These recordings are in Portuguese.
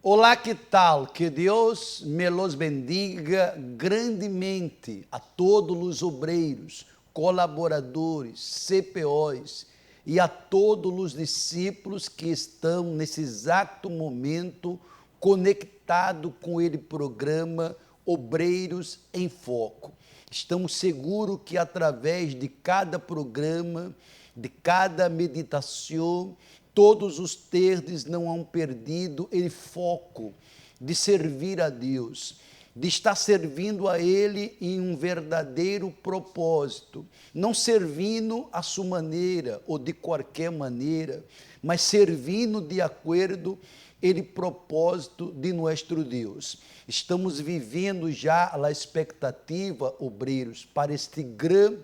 Olá, que tal? Que Deus me los bendiga grandemente a todos os obreiros, colaboradores, CPOs e a todos os discípulos que estão nesse exato momento conectados com ele programa Obreiros em Foco. Estamos seguros que através de cada programa, de cada meditação, todos os terdes não hão perdido ele foco de servir a Deus, de estar servindo a Ele em um verdadeiro propósito, não servindo à sua maneira ou de qualquer maneira, mas servindo de acordo ele propósito de nosso Deus. Estamos vivendo já a expectativa, obreiros, para este grande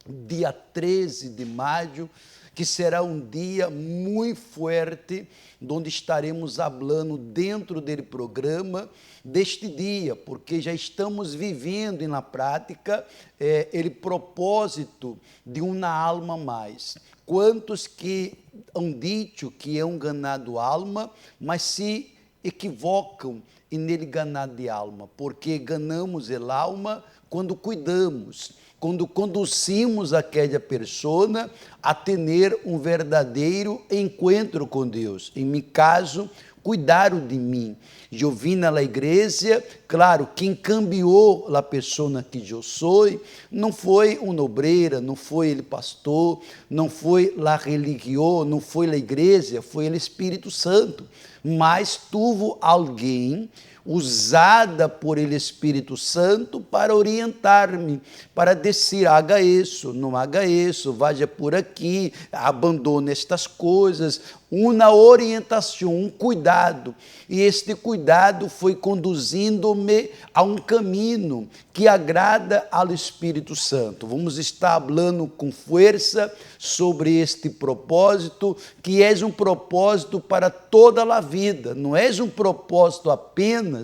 dia 13 de maio, que será um dia muito forte, onde estaremos falando dentro do programa deste dia, porque já estamos vivendo na prática ele propósito de uma alma mais. Quantos que hão dito que é um ganado alma, mas se equivocam e nele ganado de alma, porque ganamos a alma quando cuidamos, quando conduzimos aquela pessoa a ter um verdadeiro encontro com Deus. Em meu caso, cuidaram de mim. Eu vim na igreja, claro, quem cambiou a pessoa que eu sou, não foi uma obreira, não foi ele pastor, não foi a religião, não foi a igreja, foi o Espírito Santo. Mas tuve alguém usada por ele Espírito Santo para orientar-me, para dizer, haga isso, não haga isso, vá por aqui, abandone estas coisas, uma orientação, um cuidado, e este cuidado foi conduzindo-me a um caminho que agrada ao Espírito Santo. Vamos estar falando com força sobre este propósito, que é um propósito para toda a vida, não é um propósito apenas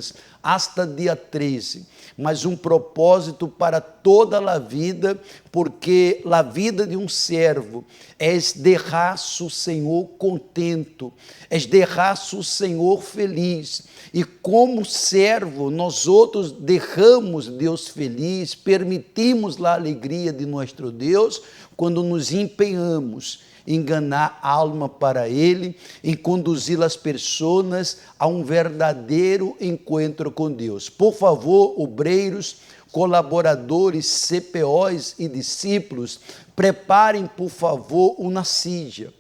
hasta dia 13, mas um propósito para toda a vida, porque a vida de um servo é deixar o Senhor contento, é deixar o Senhor feliz, e como servo, nós outros deixamos Deus feliz, permitimos a alegria de nosso Deus, quando nos empenhamos em ganhar alma para Ele, em conduzir as pessoas a um verdadeiro encontro com Deus. Por favor, obreiros, colaboradores, CPOs e discípulos, preparem, por favor, uma sídia.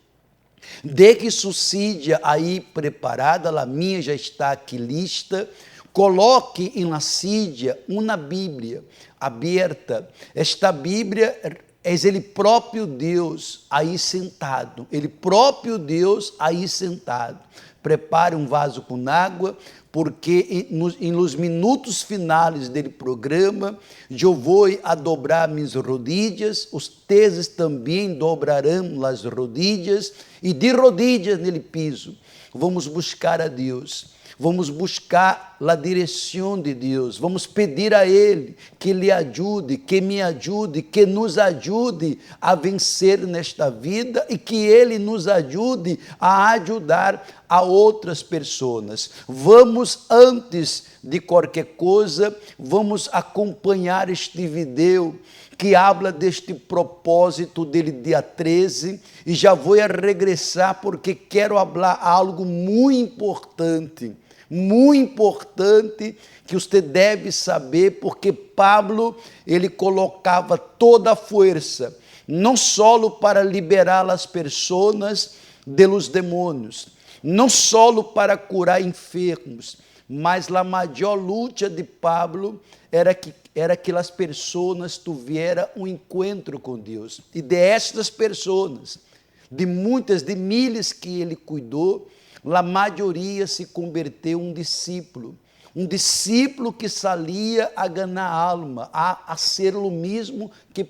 De que sua sídia aí preparada, a minha já está aqui lista. Coloque em la sídia uma Bíblia aberta. Esta Bíblia é ele próprio Deus aí sentado, ele próprio Deus aí sentado. Prepare um vaso com água, porque nos minutos finais do programa, eu vou a dobrar minhas rodilhas, os teses também dobrarão as rodilhas, e de rodilhas nele piso, vamos buscar a Deus. Vamos buscar a direção de Deus, vamos pedir a Ele que lhe ajude, que me ajude, que nos ajude a vencer nesta vida e que Ele nos ajude a ajudar a outras pessoas. Vamos, antes de qualquer coisa, vamos acompanhar este vídeo que habla deste propósito dele dia 13, e já vou a regressar porque quero falar algo muito importante que você deve saber, porque Pablo, ele colocava toda a força, não só para liberar as pessoas dos demônios, não só para curar enfermos, mas a maior luta de Pablo era que as pessoas tivessem um encontro com Deus. E destas pessoas, de muitas, de milhares que ele cuidou, a maioria se converteu em um discípulo que salia a ganhar alma, a ser o mesmo que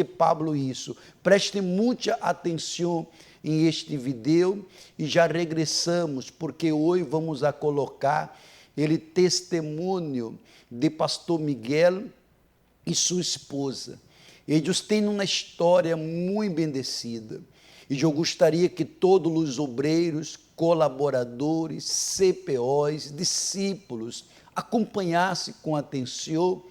Pablo isso. Preste muita atenção em este vídeo e já regressamos, porque hoje vamos a colocar ele testemunho de pastor Miguel e sua esposa. Eles têm uma história muito bendecida. E eu gostaria que todos os obreiros, colaboradores, CPOs, discípulos, acompanhassem com atenção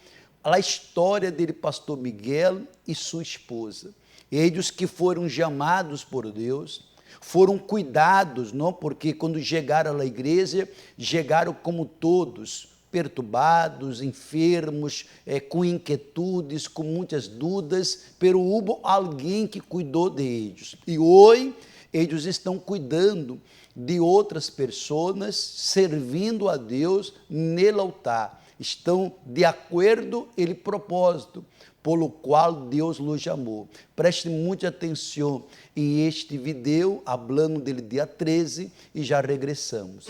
a história dele, pastor Miguel e sua esposa. Eles que foram chamados por Deus, foram cuidados, não? Porque quando chegaram à igreja, chegaram como todos, perturbados, enfermos, com inquietudes, com muitas dúvidas, pero houve alguém que cuidou deles. E hoje, eles estão cuidando de outras pessoas, servindo a Deus no altar. Estão de acordo com o propósito pelo qual Deus os chamou. Preste muita atenção em este vídeo, falando do dia 13, e já regressamos.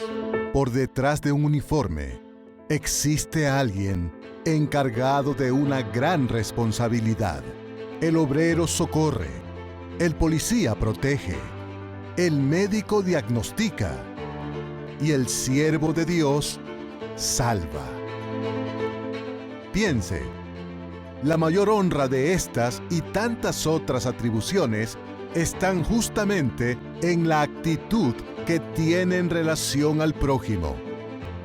Por detrás de un uniforme, existe alguien encargado de una gran responsabilidad. El obrero socorre, el policía protege, el médico diagnostica y el siervo de Dios salva. Piense, la mayor honra de estas y tantas otras atribuciones están justamente en la actitud que tiene en relación al prójimo.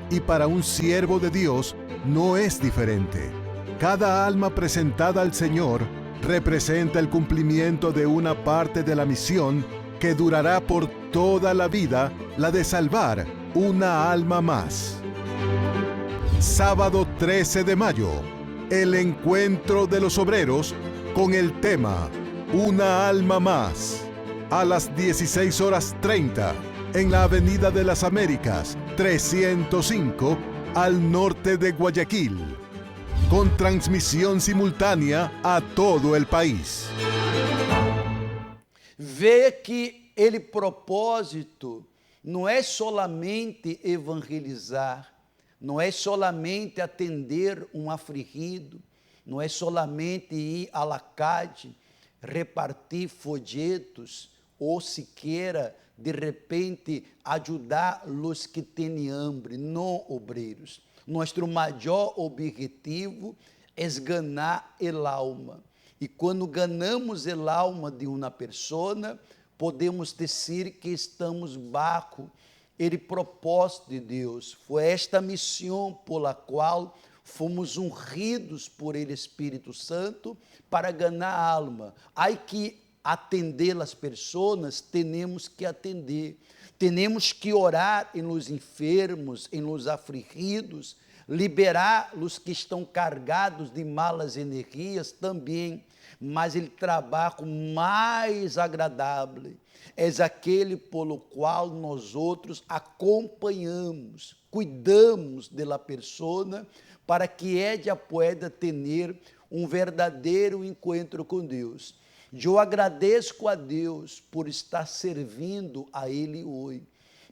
Y para un siervo de Dios no es diferente. Cada alma presentada al Señor representa el cumplimiento de una parte de la misión que durará por toda la vida, la de salvar una alma más. Sábado 13 de mayo, el encuentro de los obreros con el tema Una alma más, a las 16:30 en la Avenida de las Américas 305 al norte de Guayaquil, con transmisión simultánea a todo el país. Vê que ele propósito não é solamente evangelizar, não é solamente atender um afligido, não é solamente ir à la calle, repartir folhetos ou sequer, de repente, ajudar os que têm hambre, não obreiros. Nosso maior objetivo é ganhar a alma. E quando ganhamos a alma de uma pessoa, podemos dizer que estamos bajo o propósito de Deus. Foi esta missão pela qual fomos ungidos por ele Espírito Santo para ganhar a alma. Há que atender as pessoas, temos que atender. Temos que orar em los enfermos, em los afligidos, liberar os que estão carregados de malas energias também. Mas o trabalho mais agradável é aquele pelo qual nós outros acompanhamos, cuidamos da pessoa para que ela pueda ter um verdadeiro encontro com Deus. Eu agradeço a Deus por estar servindo a Ele hoje,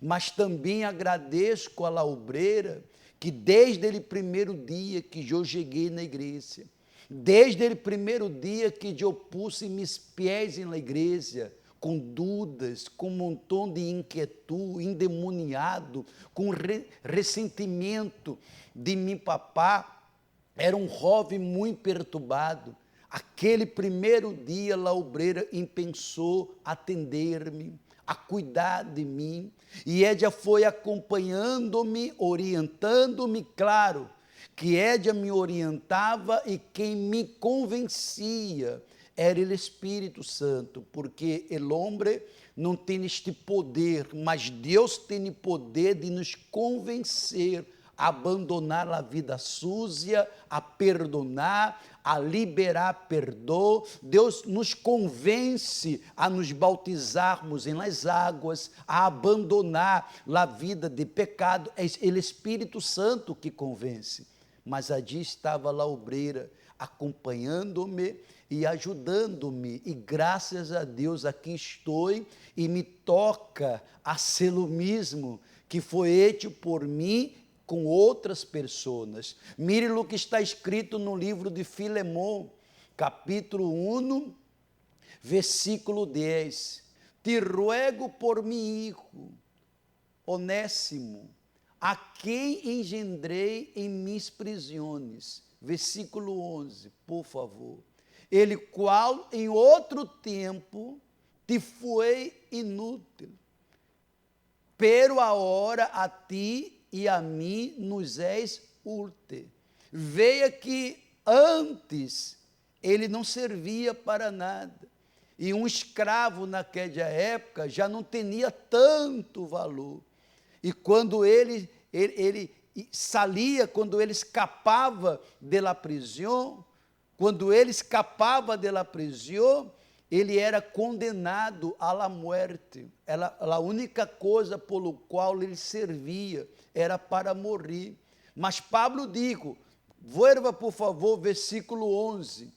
mas também agradeço a la obreira que desde o primeiro dia que eu cheguei na igreja, desde o primeiro dia que eu pus meus pés na igreja, com dúvidas, com um montão de inquietude, endemoniado, com ressentimento de meu papá, era um jovem muito perturbado. Aquele primeiro dia, a obreira pensou atender-me, a cuidar de mim, e ela foi acompanhando-me, orientando-me, claro, que ela me orientava e quem me convencia era o Espírito Santo, porque o homem não tem este poder, mas Deus tem o poder de nos convencer a abandonar a vida suja, a perdonar, a liberar perdão. Deus nos convence a nos bautizarmos em las águas, a abandonar a vida de pecado. É o Espírito Santo que convence. Mas allí estava a obreira acompanhando-me e ajudando-me, e graças a Deus aqui estou, e me toca a ser o mesmo que foi feito por mim com outras pessoas. Mire o que está escrito no livro de Filemão, capítulo 1, versículo 10. Te ruego por mi hijo, Onésimo, a quem engendrei em mis prisões. Versículo 11, por favor. Ele qual em outro tempo, te foi inútil, pero agora a ti e a mim nos és útil. Veja que antes ele não servia para nada. E um escravo naquela época já não tinha tanto valor. E quando ele saía, quando ele escapava da prisão, ele era condenado à morte. A única coisa pelo qual ele servia era para morrer. Mas Pablo digo, vuelva por favor, versículo 11.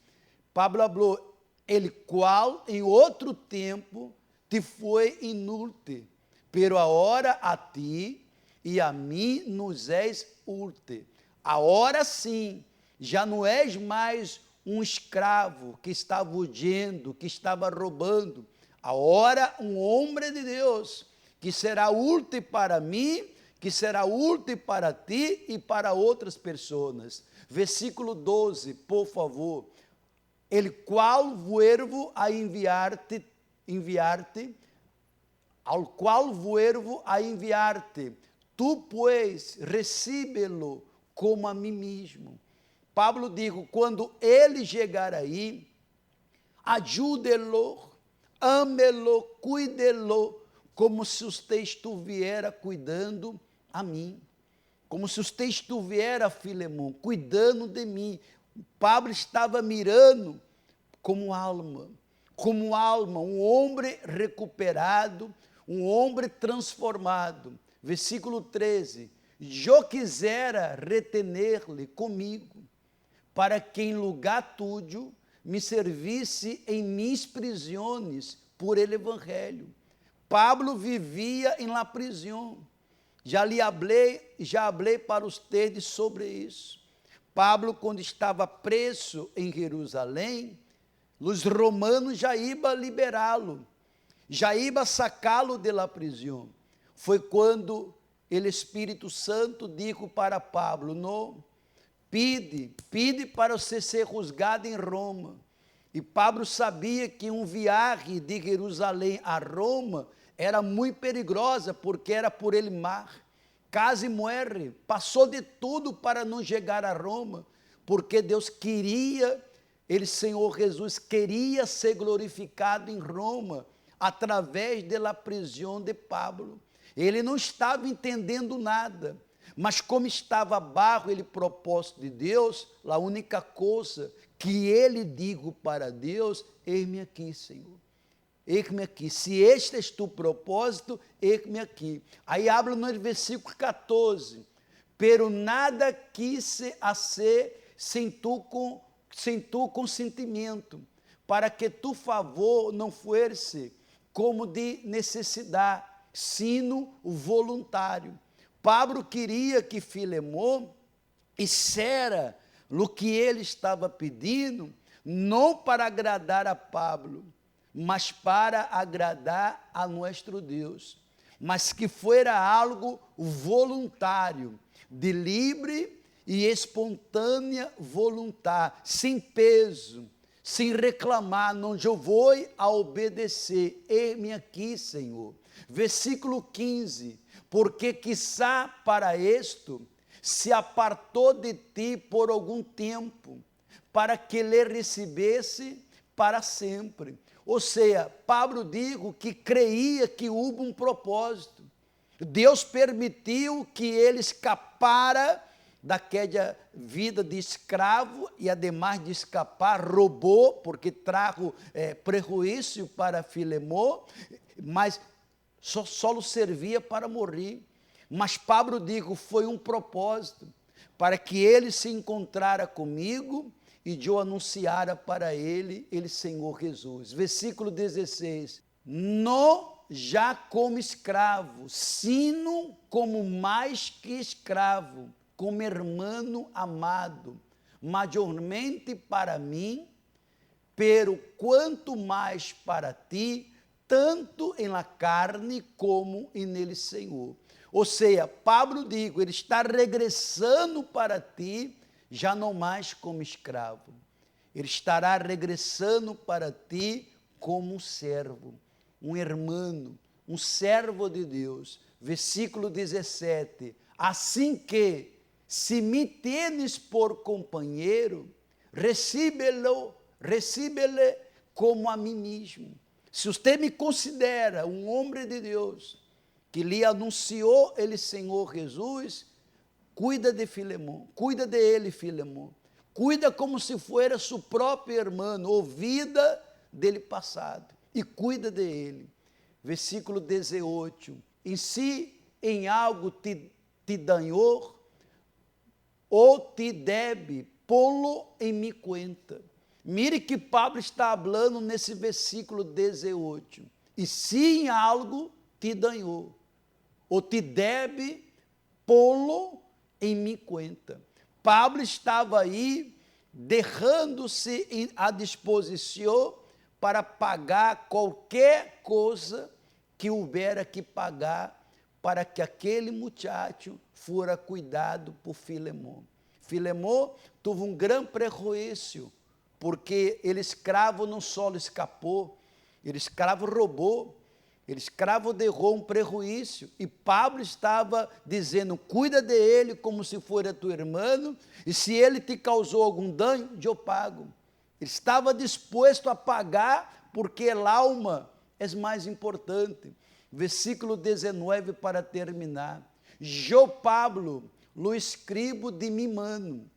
Pablo falou, ele qual em outro tempo te foi inútil, pero agora a ti e a mim nos és útil. Agora sim, já não és mais um escravo que estava huyendo, que estava roubando. Agora um homem de Deus, que será útil para mim, que será útil para ti e para outras pessoas. Versículo 12, por favor. El qual vuelvo a enviarte, ao qual vuelvo a enviarte. Tu, pues, recíbelo como a mim mesmo. Pablo digo, quando ele chegar aí, ajude-lo, ame-lo, cuide-lo, como se você estivesse cuidando a mim. Como se você estivesse, Filemão, cuidando de mim. Pablo estava mirando como alma, um homem recuperado, um homem transformado. Versículo 13, eu quisera retener-lhe comigo, para que em lugar tuyo me servisse em minhas prisões por ele evangelho. Pablo vivia em la prisão. Já falei para ustedes sobre isso. Pablo, quando estava preso em Jerusalém, os romanos já iam liberá-lo, já iam sacá-lo da prisão. Foi quando o Espírito Santo disse para Pablo, não, pide para você ser juzgado em Roma. E Pablo sabia que viagem de Jerusalém a Roma era muito perigosa, porque era por ele mar. Case morre, passou de tudo para não chegar a Roma, porque Deus queria, Senhor Jesus queria ser glorificado em Roma, através da prisão de Pablo. Ele não estava entendendo nada, mas como estava abaixo do propósito de Deus, a única coisa que ele digo para Deus, eis-me aqui, Senhor. Eis-me aqui, se este é tu propósito, eis-me aqui. Aí habla no versículo 14, pero nada quise hacer sem tu consentimento, para que tu favor não fosse como de necessidade, sino voluntário. Pablo queria que Filemão hiciera o que ele estava pedindo, não para agradar a Pablo, mas para agradar a nosso Deus, mas que fuera algo voluntário, de livre e espontânea vontade, sem peso, sem reclamar, não eu vou a obedecer, eis-me aqui, Senhor. Versículo 15, porque quizá para isto se apartou de ti por algum tempo, para que lhe recebesse para sempre. Ou seja, Pablo digo que creia que houve um propósito. Deus permitiu que ele escapara daquela vida de escravo e, ademais de escapar, roubou, porque trago prejuízo para Filemão, mas só servia para morrer. Mas Pablo digo, foi um propósito, para que ele se encontrara comigo e eu anunciara para ele, Senhor Jesus. Versículo 16, não já como escravo, sino como mais que escravo, como hermano amado, majormente para mim, pero quanto mais para ti, tanto em la carne como nele, Senhor. Ou seja, Pablo digo, ele está regressando para ti, já não mais como escravo. Ele estará regressando para ti como um servo. um hermano, um servo de Deus. Versículo 17, assim que, se me tenes por companheiro, recíbele como a mim mesmo. Se você me considera um homem de Deus, que lhe anunciou ele Senhor Jesus, cuida de Filemón, cuida de ele, Filemón. Cuida como se fosse seu próprio irmão, ouvida dele passado, e cuida de ele. Versículo 18, em si em algo te danhou, ou te deve, pô-lo em minha conta. Mire que Pablo está falando nesse versículo 18. E se em algo te danhou, ou te deve, pô-lo em minha conta. Pablo estava aí, derrando-se à disposição para pagar qualquer coisa que houvera que pagar para que aquele muchacho fora cuidado por Filemón. Filemón teve um grande prejuízo, porque ele escravo não só escapou, ele escravo roubou, ele escravo derrou um prejuízo, e Pablo estava dizendo, cuida de ele como se fosse teu irmão, e se ele te causou algum dano, eu pago. Ele estava disposto a pagar, porque a alma é mais importante. Versículo 19 para terminar. Eu, Pablo, lo escribo de mi mano,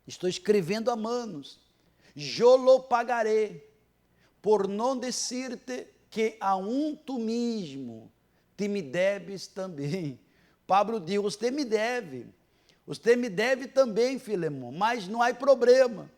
estou escrevendo a manos, eu lo pagarei, por não dizer-te que aún tu mesmo te me deves também. Pablo diz, você me deve também, Filemón, mas não há problema.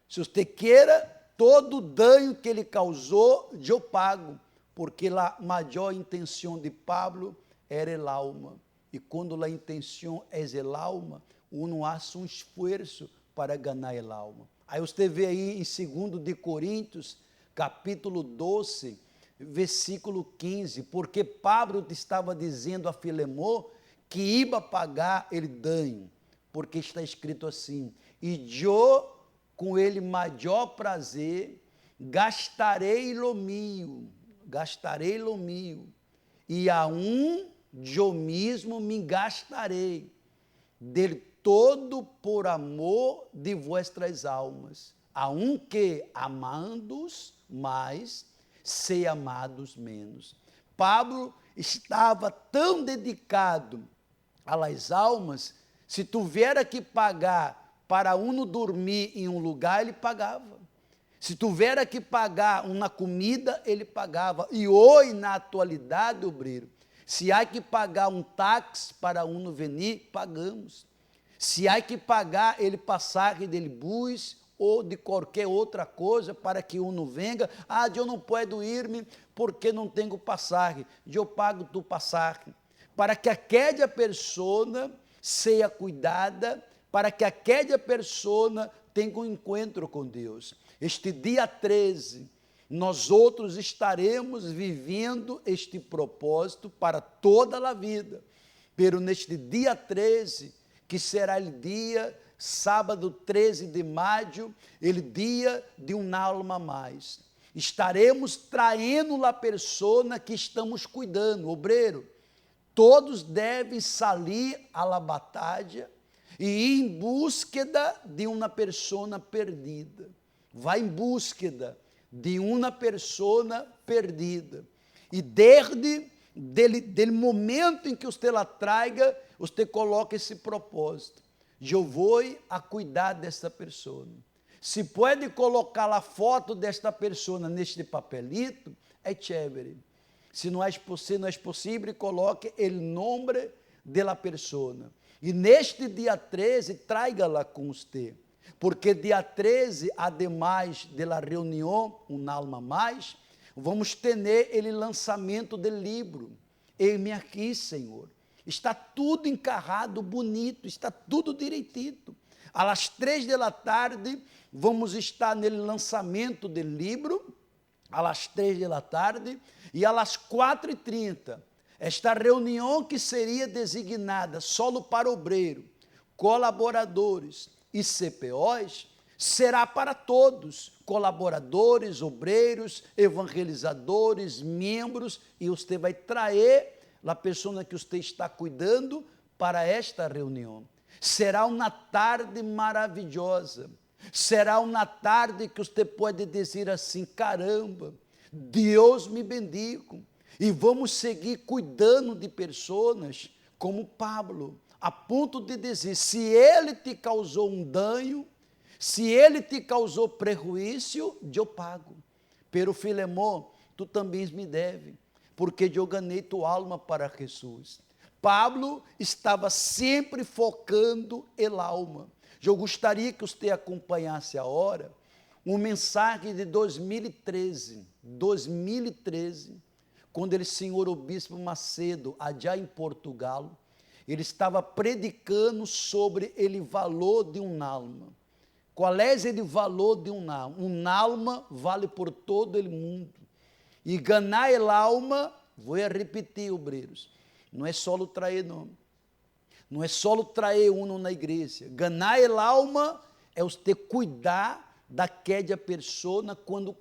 Se você queira, todo o dano que ele causou, eu pago, porque a maior intenção de Pablo era el alma. E quando a intenção é el alma, uno hace um esforço para ganhar el alma. Aí você vê aí em 2 de Coríntios, capítulo 12, versículo 15, porque Pablo estava dizendo a Filemón que ia pagar ele dano, porque está escrito assim, e eu, com ele maior prazer, gastarei lo mío, e a eu mesmo me gastarei, del todo por amor de vuestras almas, a que amando-os mais, ser amados menos. Pablo estava tão dedicado às almas, se tivera que pagar para uno dormir em um lugar, ele pagava. Se tivera que pagar uma comida, ele pagava. E hoje, na atualidade, obreiro, se há que pagar um táxi para uno venir, pagamos. Se há que pagar ele passagem dele bus ou de qualquer outra coisa para que uno venga, eu não posso ir-me porque não tenho passagem, eu pago tu passagem, para que aquela pessoa seja cuidada, para que aquela pessoa tenha um encontro com Deus. Este dia 13, nós outros estaremos vivendo este propósito para toda a vida, pero neste dia 13, que será o dia sábado 13 de maio, ele dia de alma mais. Estaremos traindo a pessoa que estamos cuidando, obreiro. Todos devem sair à batalha e ir em búsqueda de uma pessoa perdida. Vai em búsqueda de uma pessoa perdida. E desde dele momento em que você la traiga, você coloca esse propósito. Eu vou a cuidar desta pessoa. Se pode colocar a foto desta pessoa neste papelito, é chévere. Se não é possível, coloque o nome da pessoa. E neste dia 13, traga-la com você. Porque dia 13, ademais da reunião, alma mais, vamos ter o lançamento do livro. Eis-me aqui, Senhor. Está tudo encarrado, bonito, está tudo direitinho. Às 3 da tarde, vamos estar no lançamento do livro, às 3 da tarde, e às 4h30, esta reunião que seria designada só para obreiro, colaboradores e CPOs, será para todos, colaboradores, obreiros, evangelizadores, membros, e você vai trazer a pessoa que você está cuidando para esta reunião. Será uma tarde maravilhosa, será uma tarde que você pode dizer assim, caramba, Deus me bendiga, e vamos seguir cuidando de pessoas como Pablo, a ponto de dizer, se ele te causou um dano, se ele te causou prejuízo, eu pago. Pero Filemão, tu também me deve, porque eu ganhei tua alma para Jesus. Pablo estava sempre focando el alma. Eu gostaria que você acompanhasse agora uma mensagem de 2013, quando ele, senhor o bispo Macedo, allá em Portugal, ele estava predicando sobre o valor de uma alma. Qual é o valor de uma alma? Uma alma vale por todo o mundo. E ganhar a alma, vou repetir, obreiros, não é só trazer nome, não é só trazer um na igreja. Ganhar a alma é você cuidar daquela pessoa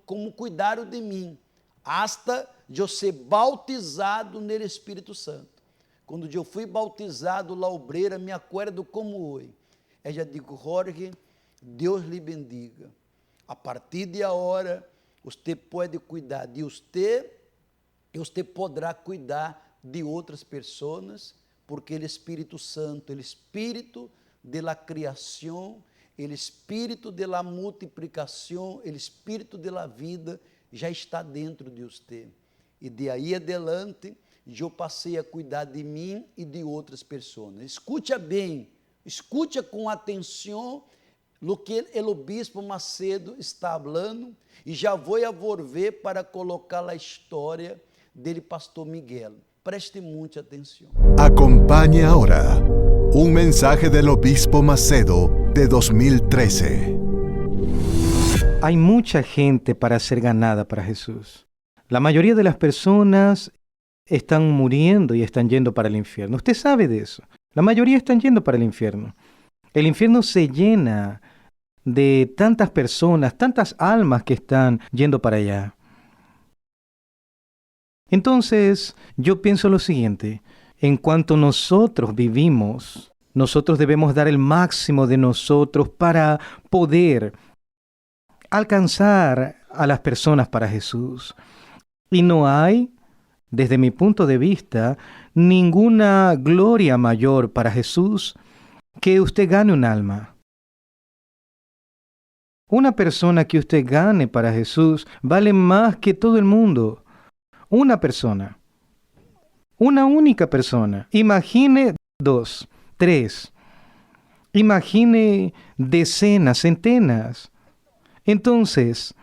como cuidaram de mim, hasta eu ser bautizado no Espírito Santo. Quando eu fui bautizado lá, obreira, me acordo como hoje. Eu já digo, Jorge, Deus lhe bendiga. A partir de agora, você pode cuidar de você e você poderá cuidar de outras pessoas, porque o Espírito Santo, o Espírito de la criação, o Espírito de la multiplicação, o Espírito de la vida já está dentro de você. E de aí adelante, eu passei a cuidar de mim e de outras pessoas. Escute bem, escute com atenção o que o bispo Macedo está falando, e já vou volver para colocar a história dele, pastor Miguel. Preste muita atenção. Acompañe ahora un mensaje del obispo Macedo de 2013. Hay mucha gente para ser ganada para Jesús. La mayoría de las personas están muriendo y están yendo para el infierno. Usted sabe de eso. La mayoría están yendo para el infierno. El infierno se llena de tantas personas, tantas almas que están yendo para allá. Entonces, yo pienso lo siguiente: en cuanto nosotros vivimos, nosotros debemos dar el máximo de nosotros para poder alcanzar a las personas para Jesús. Y no hay, desde mi punto de vista, ninguna gloria mayor para Jesús que usted gane un alma. Una persona que usted gane para Jesús vale más que todo el mundo. Una persona. Una única persona. Imagine 2, 3. Imagine decenas, centenas. Entonces,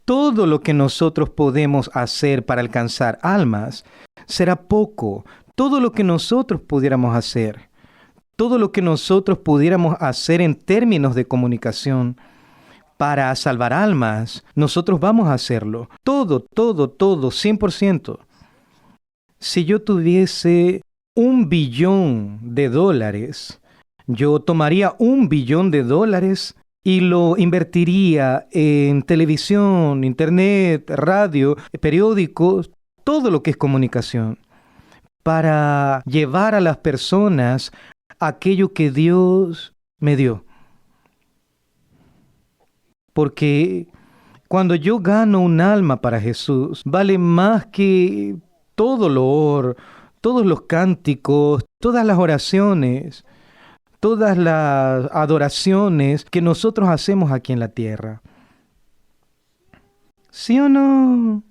todo lo que nosotros podemos hacer para alcanzar almas será poco. Todo lo que nosotros pudiéramos hacer, todo lo que nosotros pudiéramos hacer en términos de comunicación para salvar almas, nosotros vamos a hacerlo. Todo, 100%. Si yo tuviese $1 billón, yo tomaría $1 billón y lo invertiría en televisión, internet, radio, periódicos, todo lo que es comunicación, para llevar a las personas aquello que Dios me dio. Porque cuando yo gano un alma para Jesús, vale más que todo loor, todos los cánticos, todas las oraciones, todas las adoraciones que nosotros hacemos aquí en la tierra. ¿Sí o no?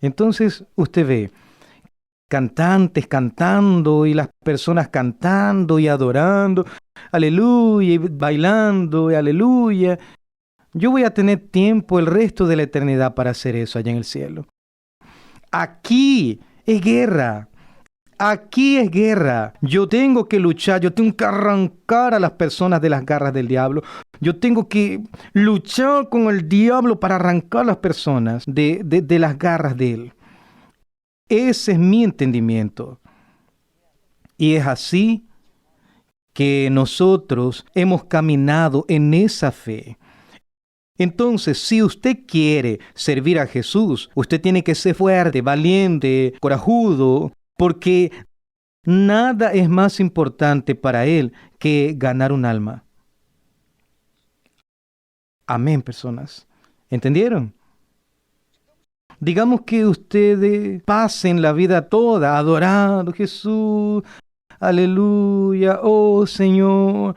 Entonces usted ve cantantes cantando y las personas cantando y adorando, aleluya, y bailando, y aleluya. Yo voy a tener tiempo el resto de la eternidad para hacer eso allá en el cielo. Aquí es guerra. Aquí es guerra. Yo tengo que luchar, yo tengo que arrancar a las personas de las garras del diablo. Yo tengo que luchar con el diablo para arrancar a las personas de las garras de él. Ese es mi entendimiento. Y es así que nosotros hemos caminado en esa fe. Entonces, si usted quiere servir a Jesús, usted tiene que ser fuerte, valiente, corajudo, porque nada es más importante para Él que ganar un alma. Amén, personas. ¿Entendieron? Digamos que ustedes pasen la vida toda adorando a Jesús. Aleluya. Oh, Señor,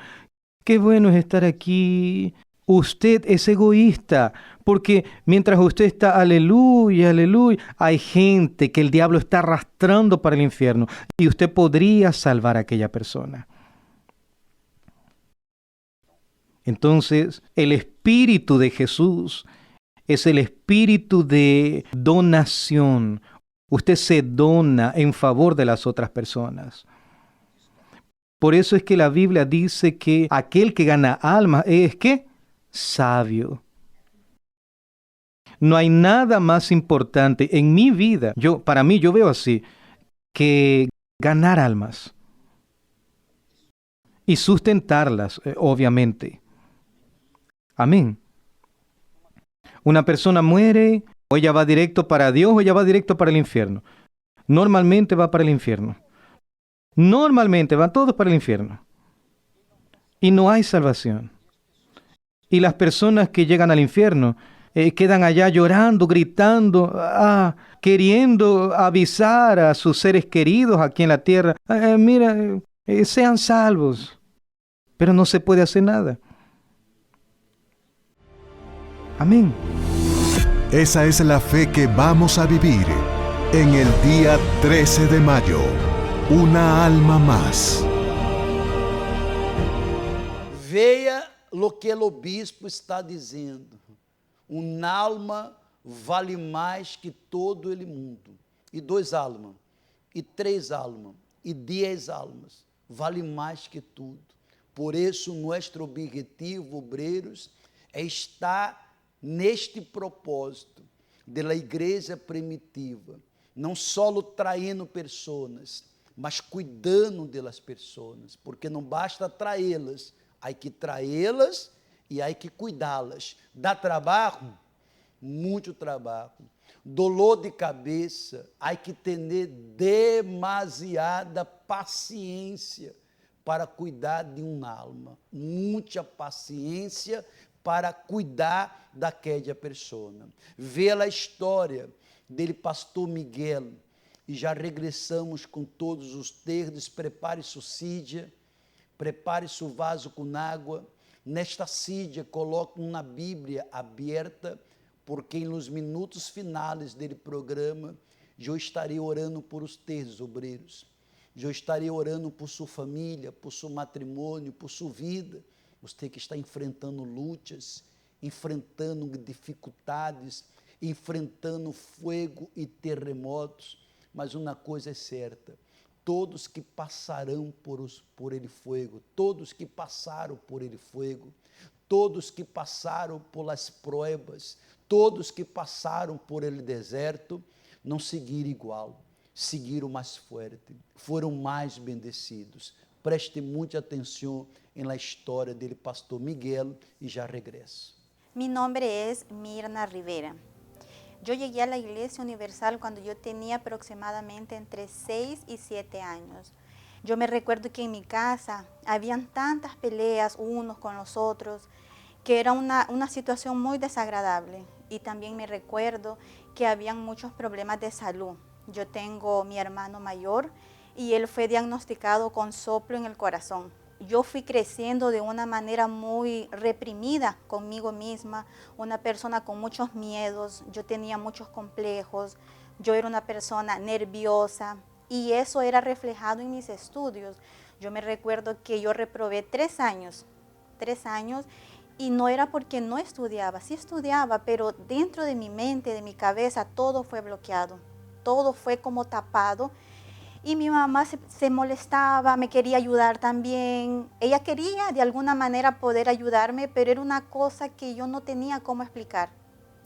qué bueno es estar aquí. Usted es egoísta, porque mientras usted está aleluya, aleluya, hay gente que el diablo está arrastrando para el infierno y usted podría salvar a aquella persona. Entonces, el espíritu de Jesús es el espíritu de donación. Usted se dona en favor de las otras personas. Por eso es que la Biblia dice que aquel que gana almas es ¿qué? Sabio. No hay nada más importante en mi vida, para mí yo veo así, que ganar almas y sustentarlas, obviamente. Amén. Una persona muere, o ella va directo para Dios o ella va directo para el infierno. Normalmente va para el infierno. Normalmente van todos para el infierno. Y no hay salvación. Y las personas que llegan al infierno quedan allá llorando, gritando, queriendo avisar a sus seres queridos aquí en la tierra. Mira, sean salvos. Pero no se puede hacer nada. Amén. Esa es la fe que vamos a vivir en el día 13 de mayo. Una alma más. Veja o que o bispo está dizendo. Alma vale mais que todo ele mundo. E 2 almas, e 3 almas, e 10 almas. Vale mais que tudo. Por isso, nosso objetivo, obreiros, é estar neste propósito da igreja primitiva. Não só traindo pessoas, mas cuidando delas pessoas. Porque não basta traí-las. Há que traí-las e há que cuidá-las. Dá trabalho? Muito trabalho. Dolor de cabeça, há que ter demasiada paciência para cuidar de alma. Muita paciência para cuidar daquela pessoa. Vê a história dele, pastor Miguel, e já regressamos com todos os terdos. Prepare sua sídia, prepare seu vaso com água. Nesta sídia, coloque uma Bíblia aberta, porque nos minutos finais dele programa, eu estarei orando por os terdos obreiros. Eu estarei orando por sua família, por seu matrimônio, por sua vida. Você que está enfrentando lutas, enfrentando dificuldades, enfrentando fogo e terremotos. Mas uma coisa é certa, todos que passarão por ele fogo, todos que passaram por ele fogo, todos que passaram pelas provas, todos que passaram por ele deserto, não seguiram igual, seguiram mais forte, foram mais bendecidos. Preste muita atenção na história dele, pastor Miguel, e já regresso. Mi nombre es Mirna Rivera. Yo llegué a la Iglesia Universal cuando yo tenía aproximadamente entre 6 y 7 años. Yo me recuerdo que en mi casa habían tantas peleas unos con los otros, que era una situación muy desagradable. Y también me recuerdo que habían muchos problemas de salud. Yo tengo mi hermano mayor y él fue diagnosticado con soplo en el corazón. Yo fui creciendo de una manera muy reprimida conmigo misma, una persona con muchos miedos, yo tenía muchos complejos, yo era una persona nerviosa y eso era reflejado en mis estudios. Yo me recuerdo que yo reprobé 3 años y no era porque no estudiaba, sí estudiaba, pero dentro de mi mente, de mi cabeza, todo fue bloqueado, todo fue como tapado. Y mi mamá se molestaba, me quería ayudar también. Ella quería de alguna manera poder ayudarme, pero era una cosa que yo no tenía cómo explicar.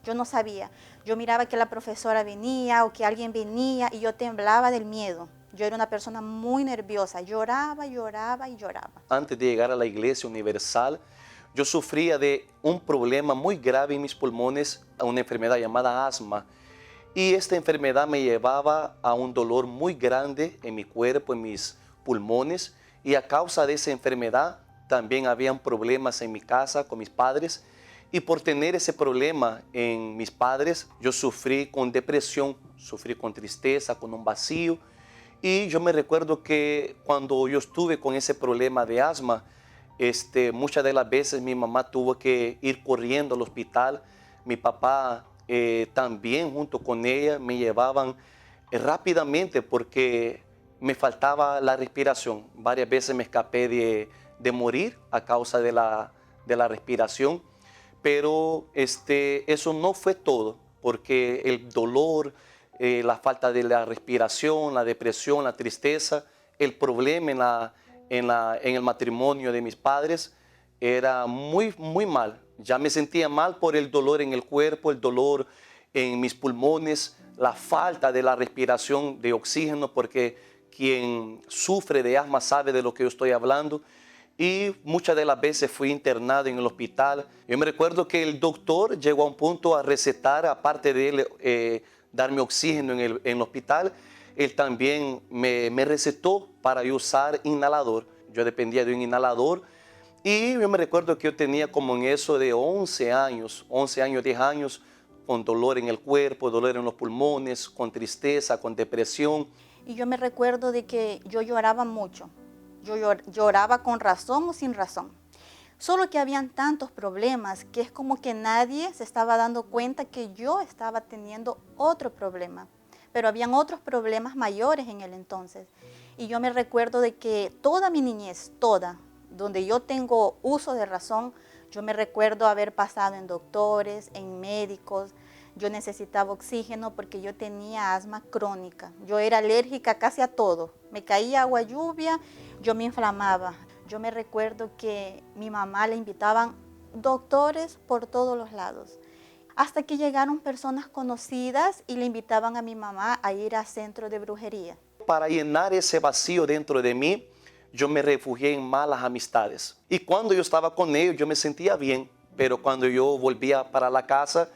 Yo no sabía. Yo miraba que la profesora venía o que alguien venía y yo temblaba del miedo. Yo era una persona muy nerviosa, lloraba, lloraba y lloraba. Antes de llegar a la Iglesia Universal, yo sufría de un problema muy grave en mis pulmones, una enfermedad llamada asma. Y esta enfermedad me llevaba a un dolor muy grande en mi cuerpo, en mis pulmones. Y a causa de esa enfermedad también habían problemas en mi casa con mis padres. Y por tener ese problema en mis padres, yo sufrí con depresión, sufrí con tristeza, con un vacío. Y yo me recuerdo que cuando yo estuve con ese problema de asma, muchas de las veces mi mamá tuvo que ir corriendo al hospital. Mi papá también junto con ella me llevaban rápidamente porque me faltaba la respiración. Varias veces me escapé de morir a causa de la respiración. Pero eso no fue todo, porque el dolor, la falta de la respiración, la depresión, la tristeza, el problema en el matrimonio de mis padres era muy, muy mal. Ya me sentía mal por el dolor en el cuerpo, el dolor en mis pulmones, la falta de la respiración de oxígeno, porque quien sufre de asma sabe de lo que yo estoy hablando. Y muchas de las veces fui internado en el hospital. Yo me recuerdo que el doctor llegó a un punto a recetar, aparte de él darme oxígeno en el hospital, él también me recetó para yo usar inhalador. Yo dependía de un inhalador. Y yo me recuerdo que yo tenía como en eso de 11 años, 10 años, con dolor en el cuerpo, dolor en los pulmones, con tristeza, con depresión. Y yo me recuerdo de que yo lloraba mucho. Yo lloraba con razón o sin razón. Solo que habían tantos problemas que es como que nadie se estaba dando cuenta que yo estaba teniendo otro problema. Pero habían otros problemas mayores en el entonces. Y yo me recuerdo de que toda mi niñez, toda, donde yo tengo uso de razón, yo me recuerdo haber pasado en doctores, en médicos. Yo necesitaba oxígeno porque yo tenía asma crónica. Yo era alérgica casi a todo. Me caía agua lluvia, yo me inflamaba. Yo me recuerdo que mi mamá le invitaban doctores por todos los lados. Hasta que llegaron personas conocidas y le invitaban a mi mamá a ir a centro de brujería. Para llenar ese vacío dentro de mí, yo me refugié en malas amistades. Y cuando yo estaba con ellos, yo me sentía bien. Pero cuando yo volvía para la casa,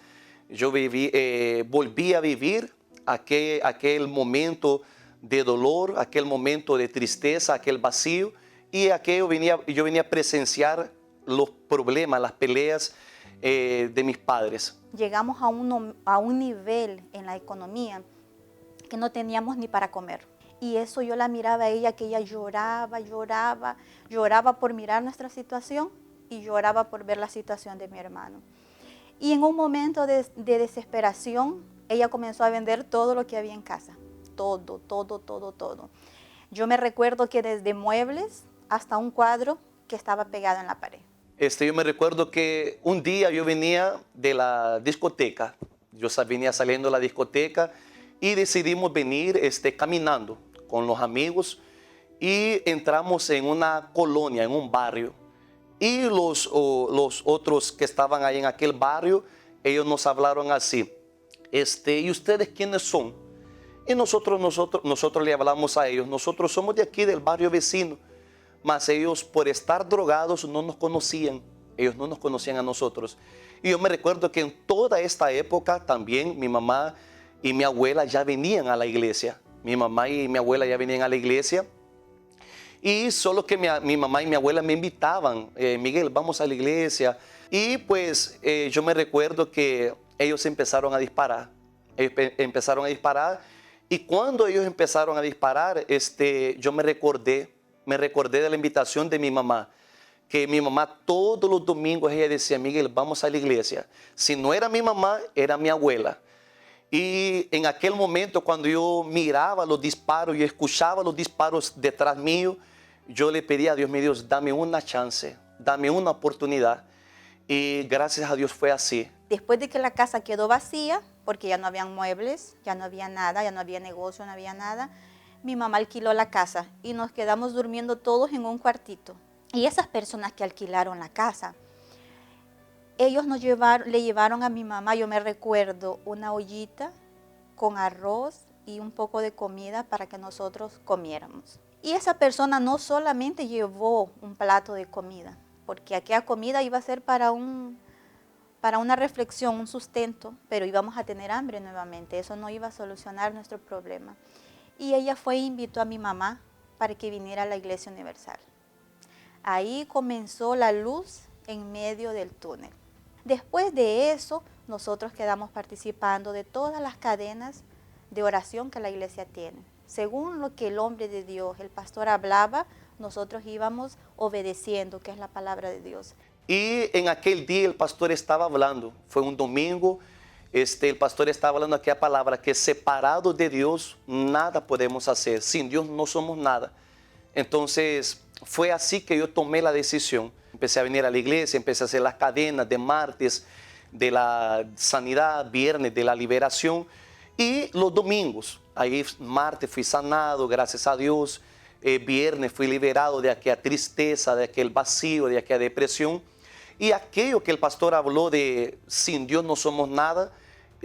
yo volví a vivir aquel momento de dolor, aquel momento de tristeza, aquel vacío. Y yo venía a presenciar los problemas, las peleas de mis padres. Llegamos a un nivel en la economía que no teníamos ni para comer. Y eso yo la miraba a ella, que ella lloraba, lloraba, lloraba por mirar nuestra situación y lloraba por ver la situación de mi hermano. Y en un momento de desesperación, ella comenzó a vender todo lo que había en casa. Todo, todo, todo, todo. Yo me recuerdo que desde muebles hasta un cuadro que estaba pegado en la pared. Yo me recuerdo que un día yo venía de la discoteca. Yo venía saliendo de la discoteca y decidimos venir caminando con los amigos y entramos en una colonia, en un barrio. Y los otros que estaban ahí en aquel barrio, ellos nos hablaron así. ¿Y ustedes quiénes son? Y nosotros le hablamos a ellos. Nosotros somos de aquí, del barrio vecino. Mas ellos, por estar drogados, no nos conocían. Ellos no nos conocían a nosotros. Y yo me recuerdo que en toda esta época también mi mamá y mi abuela ya venían a la iglesia. Mi mamá y mi abuela ya venían a la iglesia. Y solo que mi mamá y mi abuela me invitaban, Miguel, vamos a la iglesia. Y pues yo me recuerdo que ellos empezaron a disparar. Empezaron a disparar. Y cuando ellos empezaron a disparar, yo me recordé de la invitación de mi mamá. Que mi mamá todos los domingos ella decía, Miguel, vamos a la iglesia. Si no era mi mamá, era mi abuela. Y en aquel momento cuando yo miraba los disparos y escuchaba los disparos detrás mío, yo le pedía a Dios, mi Dios, dame una chance, dame una oportunidad. Y gracias a Dios fue así. Después de que la casa quedó vacía, porque ya no habían muebles, ya no había nada, ya no había negocio, no había nada, mi mamá alquiló la casa y nos quedamos durmiendo todos en un cuartito. Y esas personas que alquilaron la casa, ellos le llevaron a mi mamá, yo me recuerdo, una ollita con arroz y un poco de comida para que nosotros comiéramos. Y esa persona no solamente llevó un plato de comida, porque aquella comida iba a ser para una reflexión, un sustento, pero íbamos a tener hambre nuevamente. Eso no iba a solucionar nuestro problema. Y ella fue e invitó a mi mamá para que viniera a la Iglesia Universal. Ahí comenzó la luz en medio del túnel. Después de eso, nosotros quedamos participando de todas las cadenas de oración que la iglesia tiene. Según lo que el hombre de Dios, el pastor hablaba, nosotros íbamos obedeciendo, que es la palabra de Dios. Y en aquel día el pastor estaba hablando, fue un domingo, el pastor estaba hablando aquella palabra que separado de Dios nada podemos hacer, sin Dios no somos nada. Entonces fue así que yo tomé la decisión. Empecé a venir a la iglesia, empecé a hacer las cadenas de martes de la sanidad, viernes de la liberación y los domingos. Ahí martes fui sanado, gracias a Dios. Viernes fui liberado de aquella tristeza, de aquel vacío, de aquella depresión. Y aquello que el pastor habló de sin Dios no somos nada,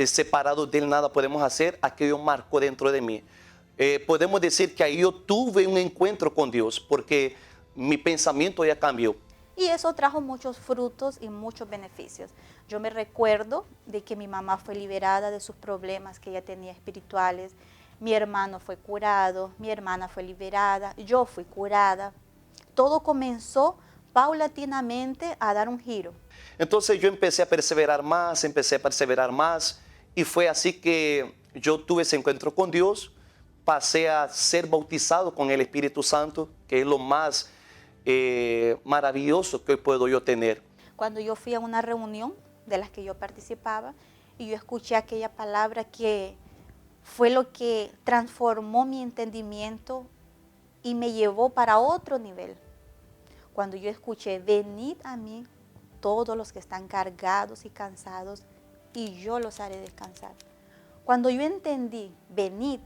separados de Él nada podemos hacer, aquello marcó dentro de mí. Podemos decir que ahí yo tuve un encuentro con Dios porque mi pensamiento ya cambió. Y eso trajo muchos frutos y muchos beneficios. Yo me recuerdo de que mi mamá fue liberada de sus problemas que ella tenía espirituales. Mi hermano fue curado, mi hermana fue liberada, yo fui curada. Todo comenzó paulatinamente a dar un giro. Entonces yo empecé a perseverar más y fue así que yo tuve ese encuentro con Dios, pasé a ser bautizado con el Espíritu Santo, que es lo más maravilloso que hoy puedo yo tener. Cuando yo fui a una reunión de las que yo participaba y yo escuché aquella palabra que fue lo que transformó mi entendimiento y me llevó para otro nivel. Cuando yo escuché, venid a mí todos los que están cargados y cansados y yo los haré descansar. Cuando yo entendí, venid,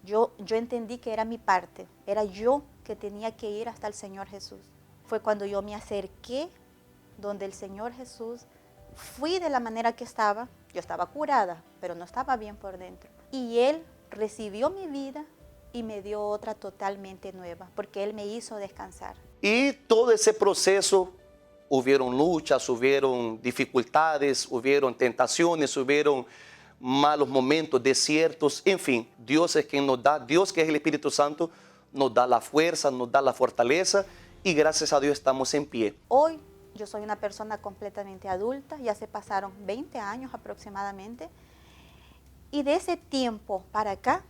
yo entendí que era mi parte, era yo que tenía que ir hasta el Señor Jesús. Fue cuando yo me acerqué donde el Señor Jesús, fui de la manera que estaba, yo estaba curada, pero no estaba bien por dentro. Y Él recibió mi vida y me dio otra totalmente nueva, porque Él me hizo descansar. Y todo ese proceso, hubieron luchas, hubieron dificultades, hubieron tentaciones, hubieron malos momentos, desiertos, en fin, Dios es quien nos da, Dios que es el Espíritu Santo, nos da la fuerza, nos da la fortaleza y gracias a Dios estamos en pie. Hoy yo soy una persona completamente adulta, ya se pasaron 20 años aproximadamente y de ese tiempo para acá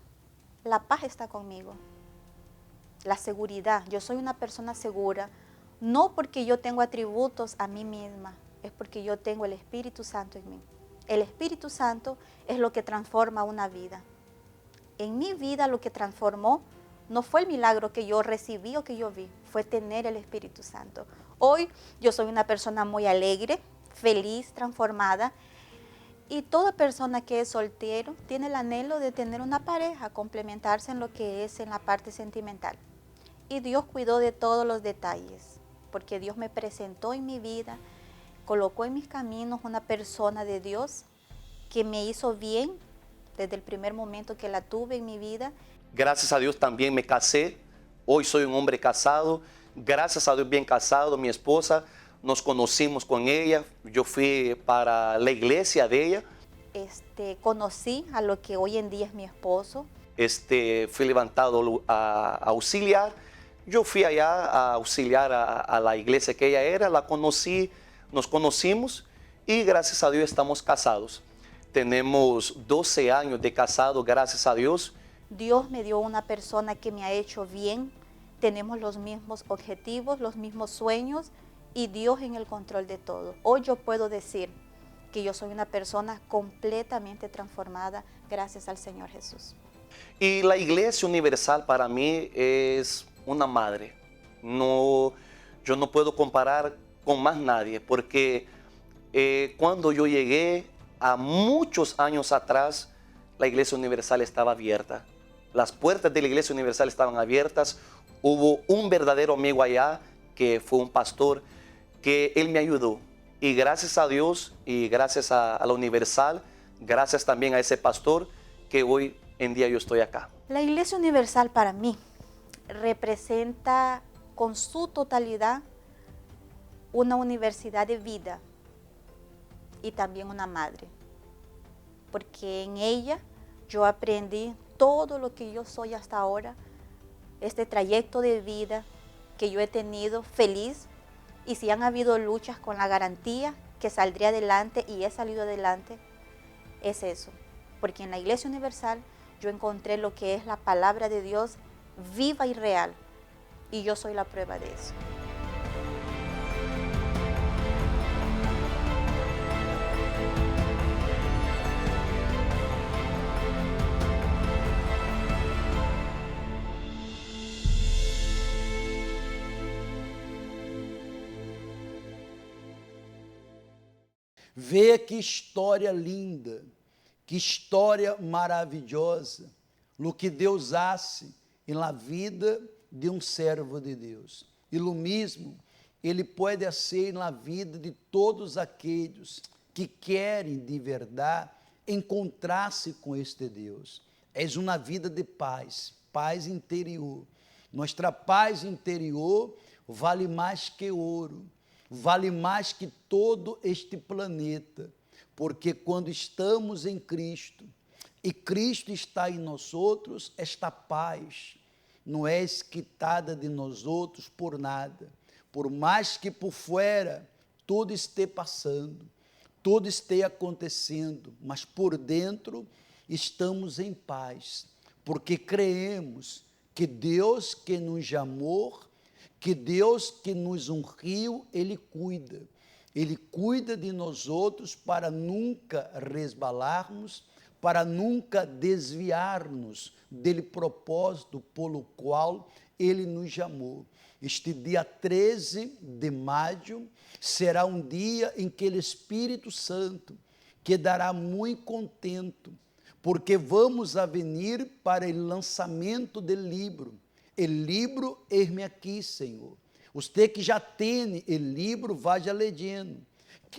la paz está conmigo, la seguridad. Yo soy una persona segura, no porque yo tengo atributos a mí misma, es porque yo tengo el Espíritu Santo en mí. El Espíritu Santo es lo que transforma una vida. En mi vida lo que transformó no fue el milagro que yo recibí o que yo vi, fue tener el Espíritu Santo. Hoy yo soy una persona muy alegre, feliz, transformada. Y toda persona que es soltero tiene el anhelo de tener una pareja, complementarse en lo que es en la parte sentimental. Y Dios cuidó de todos los detalles, porque Dios me presentó en mi vida, colocó en mis caminos una persona de Dios que me hizo bien desde el primer momento que la tuve en mi vida. Gracias a Dios también me casé, hoy soy un hombre casado, gracias a Dios bien casado, mi esposa, nos conocimos con ella, yo fui para la iglesia de ella. Conocí a lo que hoy en día es mi esposo. Fui levantado a auxiliar, yo fui allá a auxiliar a la iglesia que ella era, la conocí, nos conocimos y gracias a Dios estamos casados. Tenemos 12 años de casado, gracias a Dios. Dios me dio una persona que me ha hecho bien, tenemos los mismos objetivos, los mismos sueños y Dios en el control de todo. Hoy yo puedo decir que yo soy una persona completamente transformada gracias al Señor Jesús. Y la Iglesia Universal para mí es una madre. No, yo no puedo comparar con más nadie porque cuando yo llegué a muchos años atrás, la Iglesia Universal estaba abierta. Las puertas de la Iglesia Universal estaban abiertas. Hubo un verdadero amigo allá que fue un pastor que él me ayudó. Y gracias a Dios y gracias a la Universal, gracias también a ese pastor que hoy en día yo estoy acá. La Iglesia Universal para mí representa con su totalidad una universidad de vida y también una madre, porque en ella yo aprendí todo lo que yo soy hasta ahora, este trayecto de vida que yo he tenido feliz, y si han habido luchas, con la garantía que saldré adelante, y he salido adelante, es eso, porque en la Iglesia Universal yo encontré lo que es la palabra de Dios viva y real, y yo soy la prueba de eso. Vê que história linda, que história maravilhosa, o que Deus hace na vida de um servo de Deus. E o mesmo Ele pode fazer na vida de todos aqueles que querem de verdade encontrar-se com este Deus. É uma vida de paz, paz interior. Nossa paz interior vale mais que ouro, vale mais que todo este planeta, porque quando estamos em Cristo e Cristo está em nós outros, esta paz não é esquitada de nós outros por nada, por mais que por fora tudo esteja passando, tudo esteja acontecendo, mas por dentro estamos em paz, porque creemos que Deus que nos chamou, que Deus que nos ungiu, Ele cuida de nós outros para nunca resbalarmos, para nunca desviar-nos dele propósito pelo qual Ele nos chamou. Este dia 13 de maio será um dia em que o Espírito Santo quedará muito contento, porque vamos a venir para o lançamento do livro. O livro, eis-me aqui, Senhor. Você que já tem o livro, vá já lendo.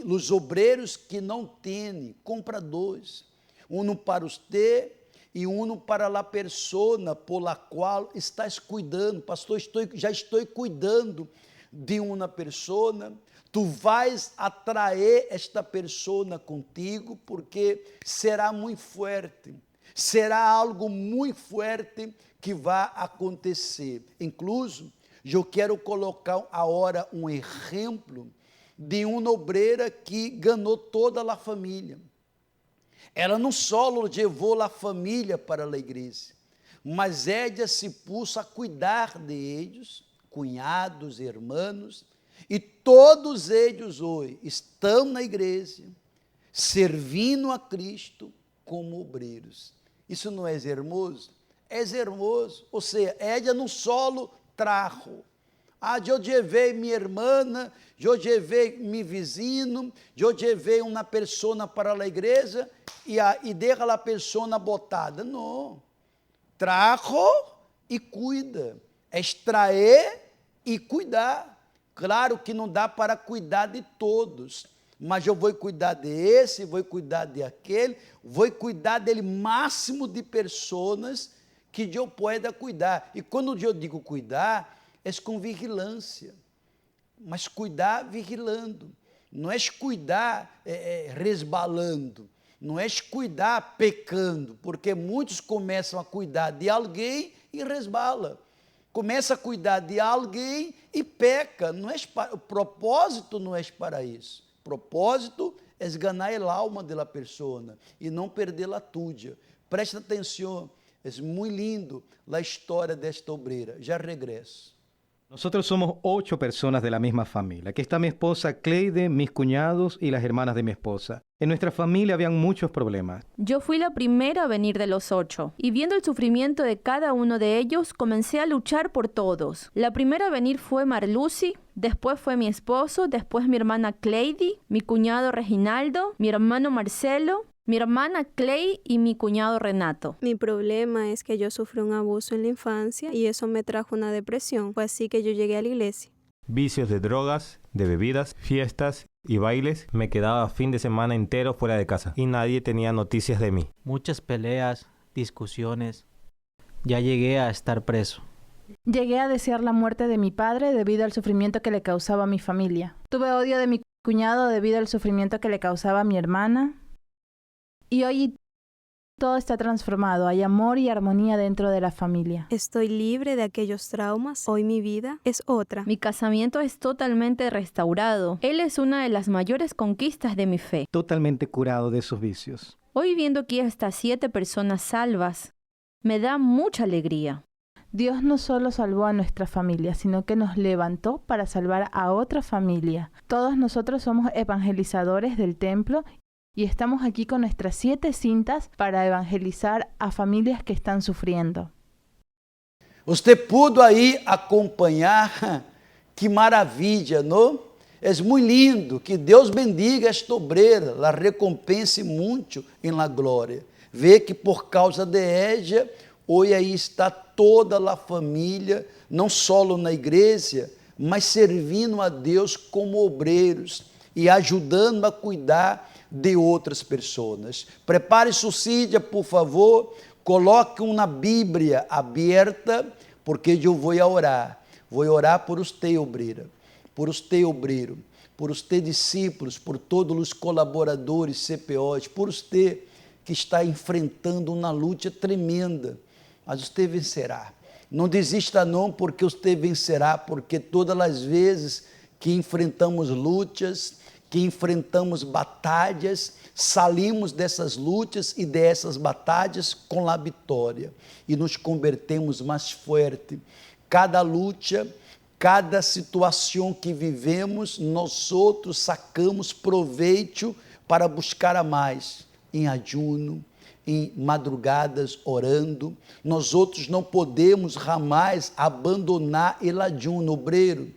Os obreiros que não têm, compra dois. Um para você e um para a pessoa por la qual estás cuidando. Pastor, já estou cuidando de uma pessoa. Tu vais atrair esta pessoa contigo, porque será muito forte. Será algo muito forte que vai acontecer. Incluso, eu quero colocar agora um exemplo de uma obreira que ganhou toda a família. Ela não só levou a família para a igreja, mas ela se pôs a cuidar de eles, cunhados, irmãos, e todos eles hoje estão na igreja, servindo a Cristo como obreiros. Isso não é hermoso? É hermoso. Ou seja, ela não solo trajo. Eu levei minha irmã, eu levei meu vizinho, eu levei uma pessoa para a igreja e deixa a pessoa botada. Não. Trajo e cuida. Extrair e cuidar. Claro que não dá para cuidar de todos, mas eu vou cuidar desse, vou cuidar de aquele, vou cuidar dele máximo de pessoas que eu pueda cuidar. E quando eu digo cuidar, é com vigilância, mas cuidar vigilando, não é cuidar resbalando, não é cuidar pecando, porque muitos começam a cuidar de alguém e resbala, começa a cuidar de alguém e peca. Não é o propósito não é para isso. O propósito é ganhar a alma da pessoa e não perder a tuya. Presta atenção, é muito lindo a história desta obreira. Já regresso. Nosotros somos 8 personas de la misma familia. Aquí está mi esposa Cleide, mis cuñados y las hermanas de mi esposa. En nuestra familia habían muchos problemas. Yo fui la primera a venir de los 8, y viendo el sufrimiento de cada uno de ellos, comencé a luchar por todos. La primera a venir fue Marlucy, después fue mi esposo, después mi hermana Cleide, mi cuñado Reginaldo, mi hermano Marcelo, mi hermana Clay y mi cuñado Renato. Mi problema es que yo sufrí un abuso en la infancia y eso me trajo una depresión. Fue así que yo llegué a la iglesia. Vicios de drogas, de bebidas, fiestas y bailes. Me quedaba fin de semana entero fuera de casa y nadie tenía noticias de mí. Muchas peleas, discusiones. Ya llegué a estar preso. Llegué a desear la muerte de mi padre debido al sufrimiento que le causaba a mi familia. Tuve odio de mi cuñado debido al sufrimiento que le causaba a mi hermana. Y hoy todo está transformado. Hay amor y armonía dentro de la familia. Estoy libre de aquellos traumas. Hoy mi vida es otra. Mi casamiento es totalmente restaurado. Él es una de las mayores conquistas de mi fe. Totalmente curado de sus vicios. Hoy viendo aquí a estas 7 personas salvas, me da mucha alegría. Dios no solo salvó a nuestra familia, sino que nos levantó para salvar a otra familia. Todos nosotros somos evangelizadores del templo y estamos aquí con nuestras 7 cintas para evangelizar a familias que están sufriendo. Usted pudo aí acompanhar, que maravilha, não? É muito lindo, que Deus bendiga esta obreira, la recompense muito em la glória. Vê que por causa de ella, hoje aí está toda a família, não só na igreja, mas servindo a Deus como obreiros e ajudando a cuidar de outras pessoas. Prepare sua sítio, por favor, coloque uma Bíblia aberta, porque eu vou orar. Vou orar por você, obreira, por você, obreiro, por você, discípulos, por todos os colaboradores, CPOs, por você que está enfrentando uma luta tremenda, mas você vencerá. Não desista não, porque você vencerá, porque todas as vezes que enfrentamos lutas, que enfrentamos batalhas, saímos dessas lutas e dessas batalhas com a vitória e nos convertemos mais forte. Cada luta, cada situação que vivemos, nós outros sacamos proveito para buscar a mais, em ajuno, em madrugadas orando. Nós outros não podemos jamais abandonar o ajuno, obreiro.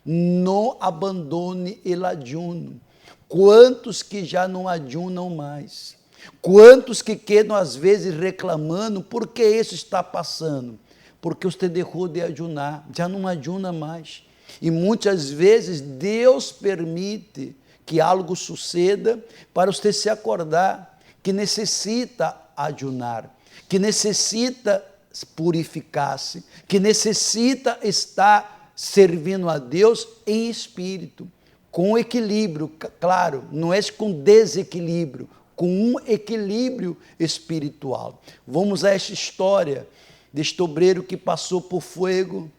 Não abandone o ajuno. Quantos que já não ajunam mais? Quantos que quedam às vezes reclamando, por que isso está passando? Porque você deixou de ajunar, já não ajuna mais. E muitas vezes Deus permite que algo suceda para você se acordar que necessita ajunar, que necessita purificar-se, que necessita estar servindo a Deus em espírito, com equilíbrio, claro, não é com desequilíbrio, com um equilíbrio espiritual. Vamos a esta história deste obreiro que passou por fogo,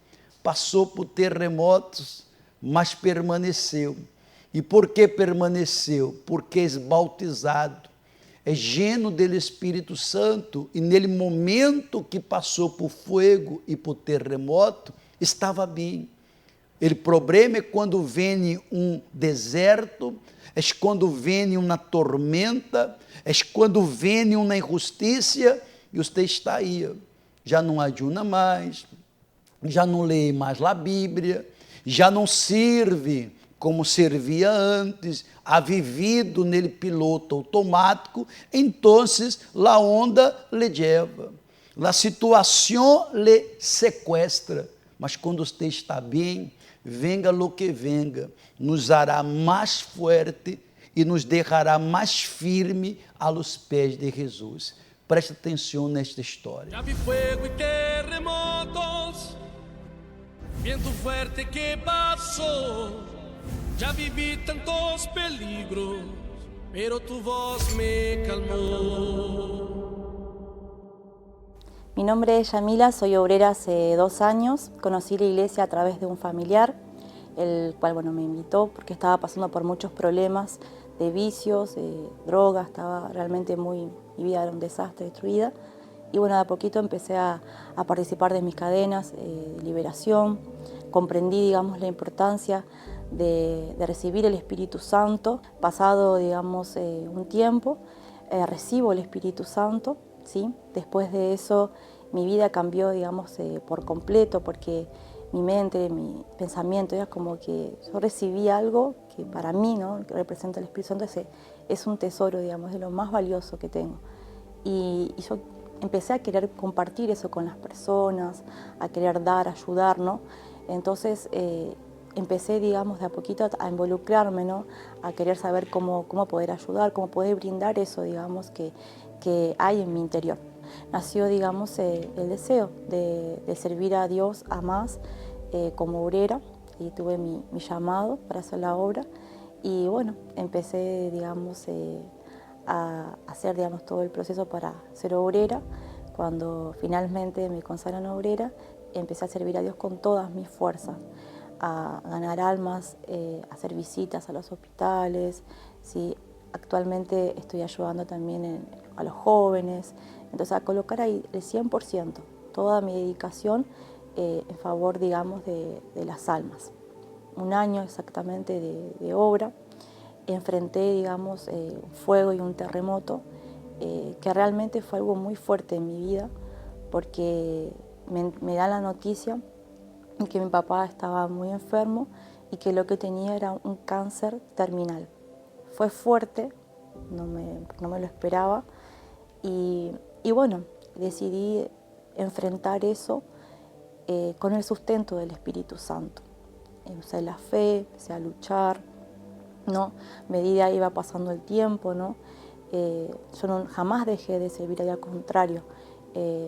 passou por terremotos, mas permaneceu. E por que permaneceu? Porque é bautizado, é lleno do Espírito Santo, e nele momento que passou por fogo e por terremoto, estava bem. O problema é quando vem um deserto, é quando vem uma tormenta, é quando vem uma injustiça, e você está aí, já não ajuna mais, já não lê mais a Bíblia, já não serve como servia antes, ha vivido nele piloto automático, então a onda lhe leva, a situação lhe sequestra. Mas quando você está bem, venga lo que venga, nos hará mais forte e nos deixará mais firme aos pés de Jesus. Preste atenção nesta história. Já vi fogo e terremotos, vento forte que passou. Já vivi tantos peligros, pero tu voz me calmó. Mi nombre es Yamila, soy obrera hace 2 años. Conocí la iglesia a través de un familiar, el cual me invitó porque estaba pasando por muchos problemas de vicios, drogas, estaba realmente mi vida era un desastre, destruida. Y de a poquito empecé a participar de mis cadenas de liberación. Comprendí, digamos, la importancia de recibir el Espíritu Santo. Pasado, digamos, un tiempo, recibo el Espíritu Santo, ¿sí? Después de eso, mi vida cambió, digamos, por completo, porque mi mente, mi pensamiento, era como que yo recibí algo que para mí, ¿no?, que representa el Espíritu Santo, es un tesoro, digamos, de lo más valioso que tengo. Y yo empecé a querer compartir eso con las personas, a querer dar, ayudar, ¿no? Entonces empecé, digamos, de a poquito a involucrarme, ¿no?, a querer saber cómo poder ayudar, cómo poder brindar eso, digamos, que hay en mi interior. nació, digamos, el deseo de servir a Dios a más como obrera, y tuve mi llamado para hacer la obra. Y bueno, empecé, digamos, a hacer, digamos, todo el proceso para ser obrera. Cuando finalmente me consagran obrera, empecé a servir a Dios con todas mis fuerzas, a ganar almas, a hacer visitas a los hospitales. ¿Sí? Actualmente estoy ayudando también a los jóvenes, entonces a colocar ahí el 100%, toda mi dedicación en favor, digamos, de las almas. Un año exactamente de obra, enfrenté, digamos, un fuego y un terremoto que realmente fue algo muy fuerte en mi vida, porque me da la noticia que mi papá estaba muy enfermo y que lo que tenía era un cáncer terminal. Fue fuerte, no me lo esperaba, y bueno, decidí enfrentar eso con el sustento del Espíritu Santo. Usé la fe, empecé a luchar, ¿no? A medida iba pasando el tiempo, ¿no? Yo jamás dejé de servir, al contrario.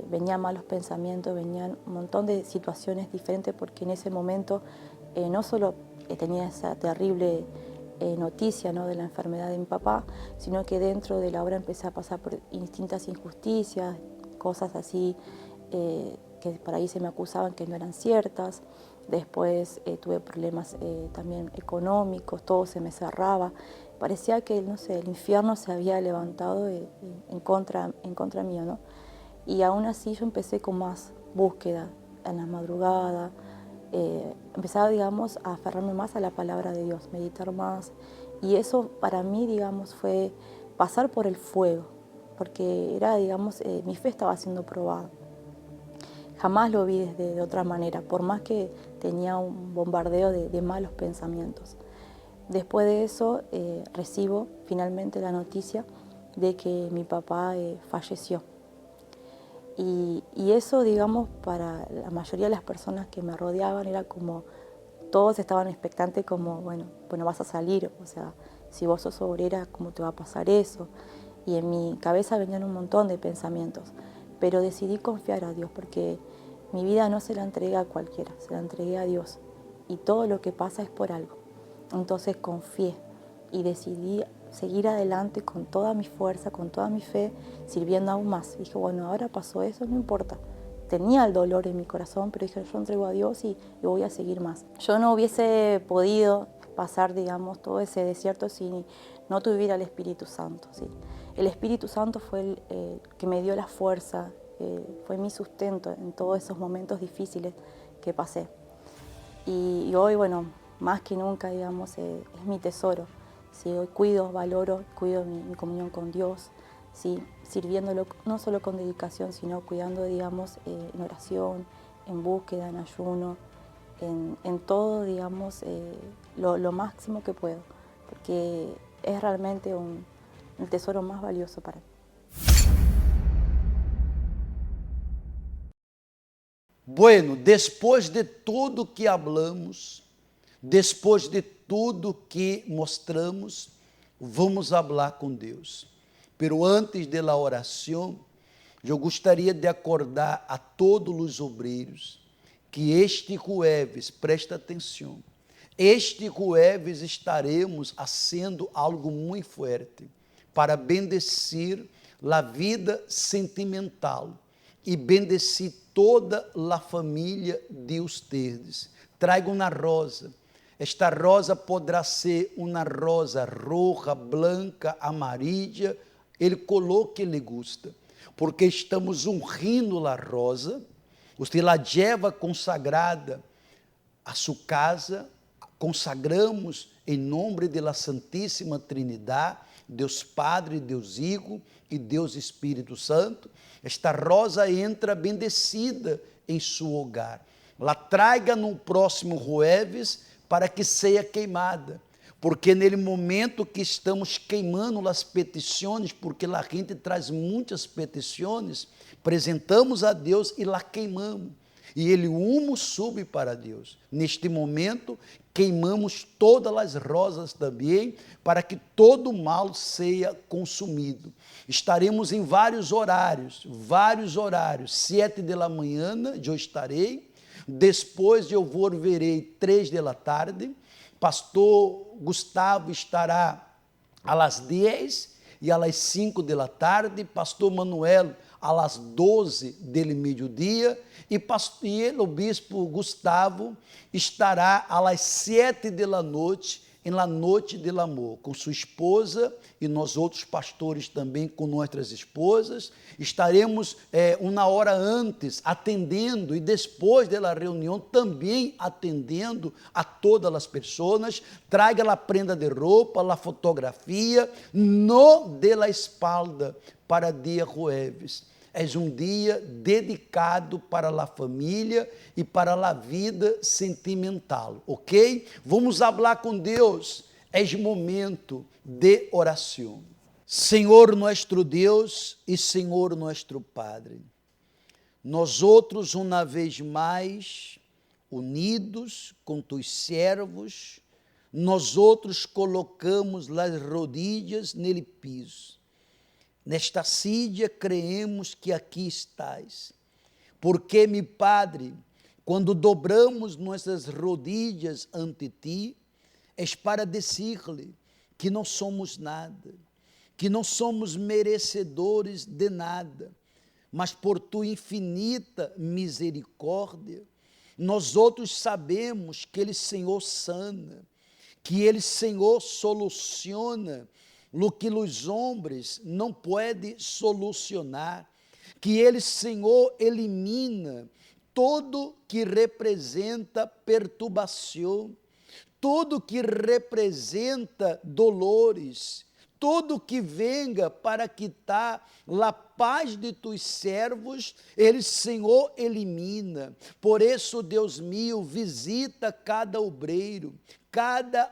Venían malos pensamientos, venían un montón de situaciones diferentes, porque en ese momento no solo tenía esa terrible noticia, ¿no?, de la enfermedad de mi papá, sino que dentro de la obra empecé a pasar por distintas injusticias, cosas así que por ahí se me acusaban que no eran ciertas. Después tuve problemas también económicos, todo se me cerraba. Parecía que, no sé, el infierno se había levantado en contra mío, ¿no? Y aún así yo empecé con más búsqueda en la madrugada. Empezaba, digamos, a aferrarme más a la palabra de Dios, meditar más. Y eso para mí, digamos, fue pasar por el fuego, porque era, digamos, mi fe estaba siendo probada. Jamás lo vi de otra manera, por más que tenía un bombardeo de malos pensamientos. Después de eso recibo finalmente la noticia de que mi papá falleció. Y eso, digamos, para la mayoría de las personas que me rodeaban era como, todos estaban expectantes como, bueno, vas a salir, o sea, si vos sos obrera, ¿cómo te va a pasar eso? Y en mi cabeza venían un montón de pensamientos, pero decidí confiar a Dios, porque mi vida no se la entregué a cualquiera, se la entregué a Dios, y todo lo que pasa es por algo. Entonces confié y decidí seguir adelante con toda mi fuerza, con toda mi fe, sirviendo aún más. Dije, bueno, ahora pasó eso, no importa. Tenía el dolor en mi corazón, pero dije, yo entrego a Dios y voy a seguir más. Yo no hubiese podido pasar, digamos, todo ese desierto si no tuviera el Espíritu Santo, ¿sí? El Espíritu Santo fue el que me dio la fuerza, fue mi sustento en todos esos momentos difíciles que pasé. Y hoy, bueno, más que nunca, digamos, es mi tesoro. ¿Sí? Hoy cuido mi comunión con Dios, ¿sí? Sirviéndolo no solo con dedicación, sino cuidando, digamos, en oración, en búsqueda, en ayuno, en todo, digamos, lo máximo que puedo, porque es realmente el tesoro más valioso para mí. Bueno, después de tudo que hablamos, después de tudo que mostramos, vamos falar com Deus. Pero antes da oração, eu gostaria de acordar a todos os obreiros que este jueves, presta atenção, este jueves estaremos fazendo algo muito forte para bendecir a vida sentimental e bendecir toda a família de ustedes. Traigo uma rosa. Esta rosa poderá ser uma rosa roja, branca, amarilla, el color que lhe gusta, porque estamos ungindo a rosa, você la lleva consagrada a sua casa, consagramos em nome de la Santíssima Trinidade, Deus Padre, Deus Hijo e Deus Espírito Santo. Esta rosa entra bendecida em seu hogar. La traga no próximo jueves para que seja queimada, porque nele momento que estamos queimando as petições, porque a gente traz muitas petições, apresentamos a Deus e la queimamos. e ele humo sube para Deus. Neste momento, queimamos todas as rosas também, para que todo o mal seja consumido. Estaremos em vários horários, 7 da manhã eu estarei, depois eu volverei 3 da tarde, pastor Gustavo estará às 10 e às 5 da tarde, pastor Manuel às 12 do meio-dia, e o bispo Gustavo estará às 7 da noite, em la noite del amor, com sua esposa, e nós outros pastores também com nossas esposas. Estaremos uma hora antes atendendo, e depois da reunião também atendendo a todas as pessoas. Traga a prenda de roupa, a fotografia, no de la espalda, para dia jueves. É um dia dedicado para a família e para a vida sentimental, ok? Vamos falar com Deus, é momento de oração. Senhor nosso Deus e Senhor nosso Padre, nós outros uma vez mais, unidos com tus servos, nós outros colocamos as rodilhas nele piso. Nesta sídia creemos que aqui estás, porque, meu Padre, quando dobramos nossas rodilhas ante ti, é para dizer-lhe que não somos nada, que não somos merecedores de nada, mas por tua infinita misericórdia, nós outros sabemos que Ele, Senhor, sana, que Ele, Senhor, soluciona o que os homens não podem solucionar, que Ele, Senhor, elimina tudo que representa perturbação, tudo que representa dolores, tudo que venga para quitar a paz de tus servos, Ele, Senhor, elimina. Por isso, Deus meu, visita cada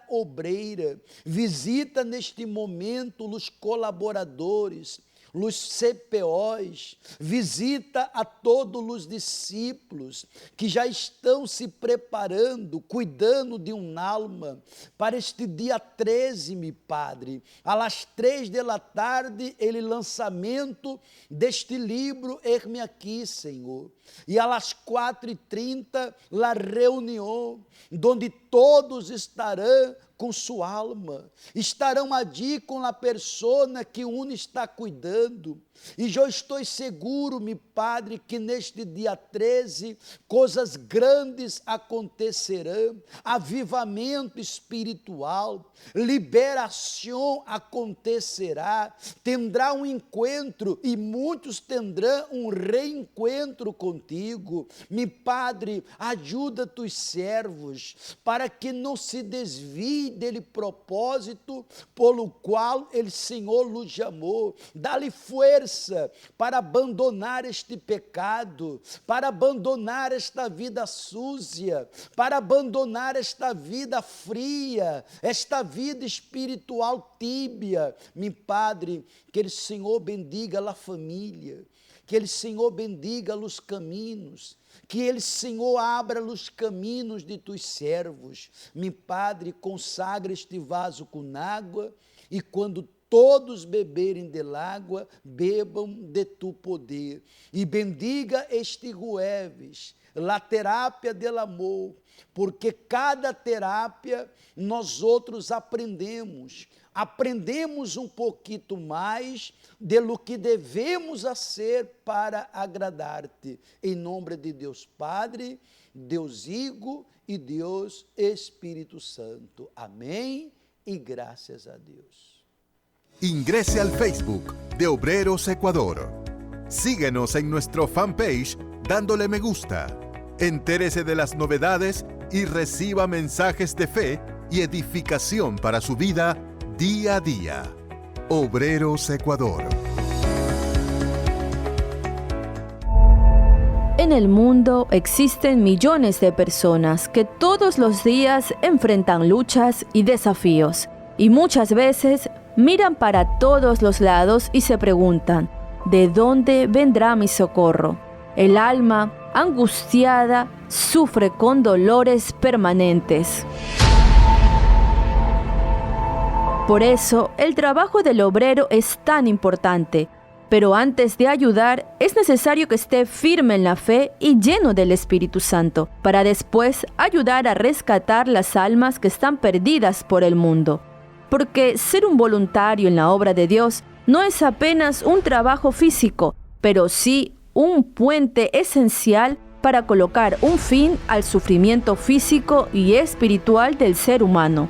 obreira, visita neste momento os colaboradores, os CPOs, visita a todos os discípulos que já estão se preparando, cuidando de alma, para este dia 13, meu Padre, às 3 da tarde, ele lançamento deste livro, Eis-me aqui, Senhor, e às 4h30, a reunião, onde todos estarão com sua alma, estarão ali com a pessoa que um está cuidando, e eu estou seguro, meu Padre, que neste dia 13, coisas grandes acontecerão, avivamento espiritual, liberação acontecerá, terá um encontro, e muitos terão um reencontro contigo. Meu Padre, ajuda tus servos, para que não se desvie dele propósito, pelo qual ele, Senhor, nos chamou. Dá-lhe força para abandonar este pecado, para abandonar esta vida suja, para abandonar esta vida fria, esta vida espiritual tíbia. Meu Padre, que ele, Senhor, bendiga a família, que ele, Senhor, bendiga os caminhos, que ele, Senhor, abra os caminhos de tus servos. Meu Padre, consagra este vaso com água, e quando todos beberem de água, bebam de tu poder. E bendiga este jueves, a terapia del amor, porque cada terapia nós outros aprendemos um pouquinho mais de lo que devemos fazer para agradar-te. Em nome de Deus Padre, Deus Hijo e Deus Espírito Santo. Amém e graças a Deus. Ingrese al Facebook de Obreros Ecuador. Síguenos en nuestro fanpage dándole me gusta. Entérese de las novedades y reciba mensajes de fe y edificación para su vida día a día. Obreros Ecuador. En el mundo existen millones de personas que todos los días enfrentan luchas y desafíos, y muchas veces miran para todos los lados y se preguntan, ¿de dónde vendrá mi socorro? El alma angustiada, sufre con dolores permanentes. Por eso, el trabajo del obrero es tan importante. Pero antes de ayudar, es necesario que esté firme en la fe y lleno del Espíritu Santo, para después ayudar a rescatar las almas que están perdidas por el mundo. Porque ser un voluntario en la obra de Dios no es apenas un trabajo físico, pero sí un puente esencial para colocar un fin al sufrimiento físico y espiritual del ser humano.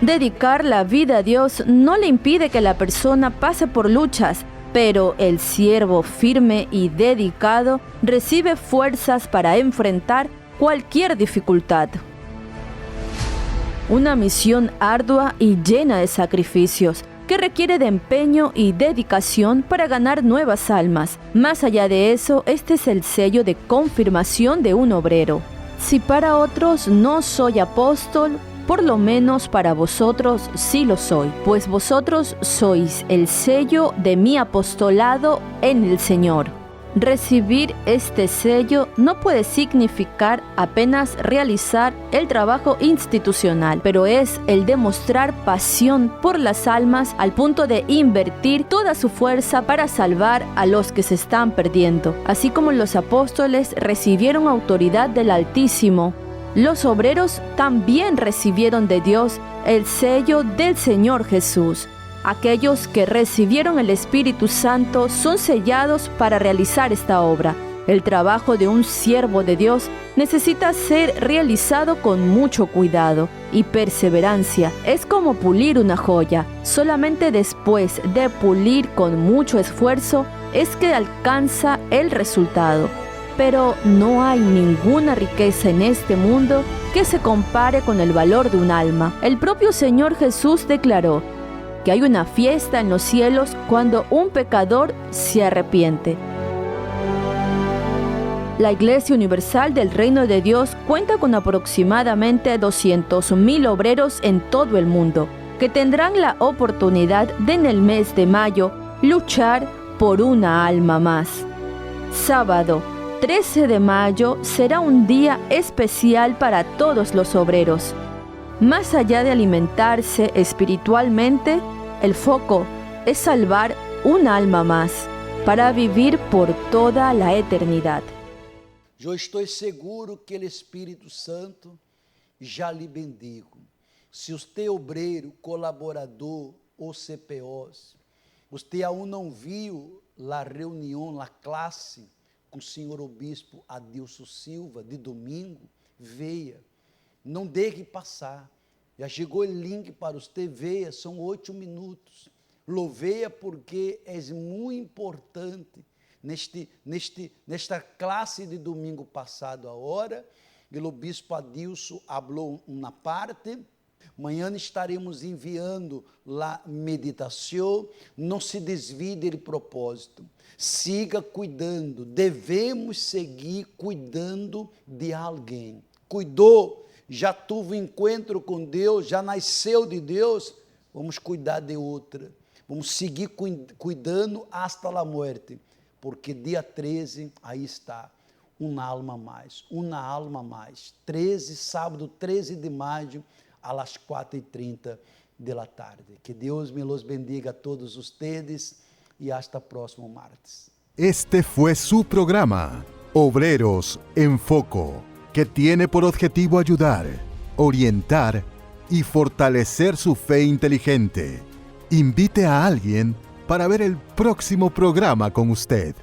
Dedicar la vida a Dios no le impide que la persona pase por luchas, pero el siervo firme y dedicado recibe fuerzas para enfrentar cualquier dificultad. Una misión ardua y llena de sacrificios, que requiere de empeño y dedicación para ganar nuevas almas. Más allá de eso, este es el sello de confirmación de un obrero. Si para otros no soy apóstol, por lo menos para vosotros sí lo soy, pues vosotros sois el sello de mi apostolado en el Señor. Recibir este sello no puede significar apenas realizar el trabajo institucional, pero es el demostrar pasión por las almas al punto de invertir toda su fuerza para salvar a los que se están perdiendo. Así como los apóstoles recibieron autoridad del Altísimo, los obreros también recibieron de Dios el sello del Señor Jesús. Aquellos que recibieron el Espíritu Santo son sellados para realizar esta obra. El trabajo de un siervo de Dios necesita ser realizado con mucho cuidado y perseverancia. Es como pulir una joya. Solamente después de pulir con mucho esfuerzo es que alcanza el resultado. Pero no hay ninguna riqueza en este mundo que se compare con el valor de un alma. El propio Señor Jesús declaró que hay una fiesta en los cielos cuando un pecador se arrepiente. La Iglesia Universal del Reino de Dios cuenta con aproximadamente 200,000 obreros en todo el mundo, que tendrán la oportunidad de en el mes de mayo luchar por una alma más. Sábado 13 de mayo será un día especial para todos los obreros. Más allá de alimentarse espiritualmente, el foco es salvar un alma más para vivir por toda la eternidad. Eu estou seguro que o Espírito Santo já lhe bendigo. Se você é obreiro, colaborador ou CPOs, você ainda não viu a reunião, a classe com o senhor obispo Adilson Silva de domingo, veja. Não deixe passar. Já chegou o link para você, veja, são 8 minutos. Lo veja porque é muito importante. Nesta classe de domingo passado agora, o bispo Adilson falou uma parte. Amanhã estaremos enviando a meditação. Não se desvie do propósito. Siga cuidando. Devemos seguir cuidando de alguém. Cuidou, já teve encontro com Deus, já nasceu de Deus. Vamos cuidar de outra. Vamos seguir cuidando hasta a morte. Porque dia 13, aí está, uma alma mais. 13, sábado 13 de maio, às 4:30 da tarde. Que Deus me los bendiga a todos ustedes e hasta próximo martes. Este fue su programa, Obreros en Foco, que tiene por objetivo ayudar, orientar y fortalecer su fe inteligente. Invite a alguien para ver el próximo programa con usted.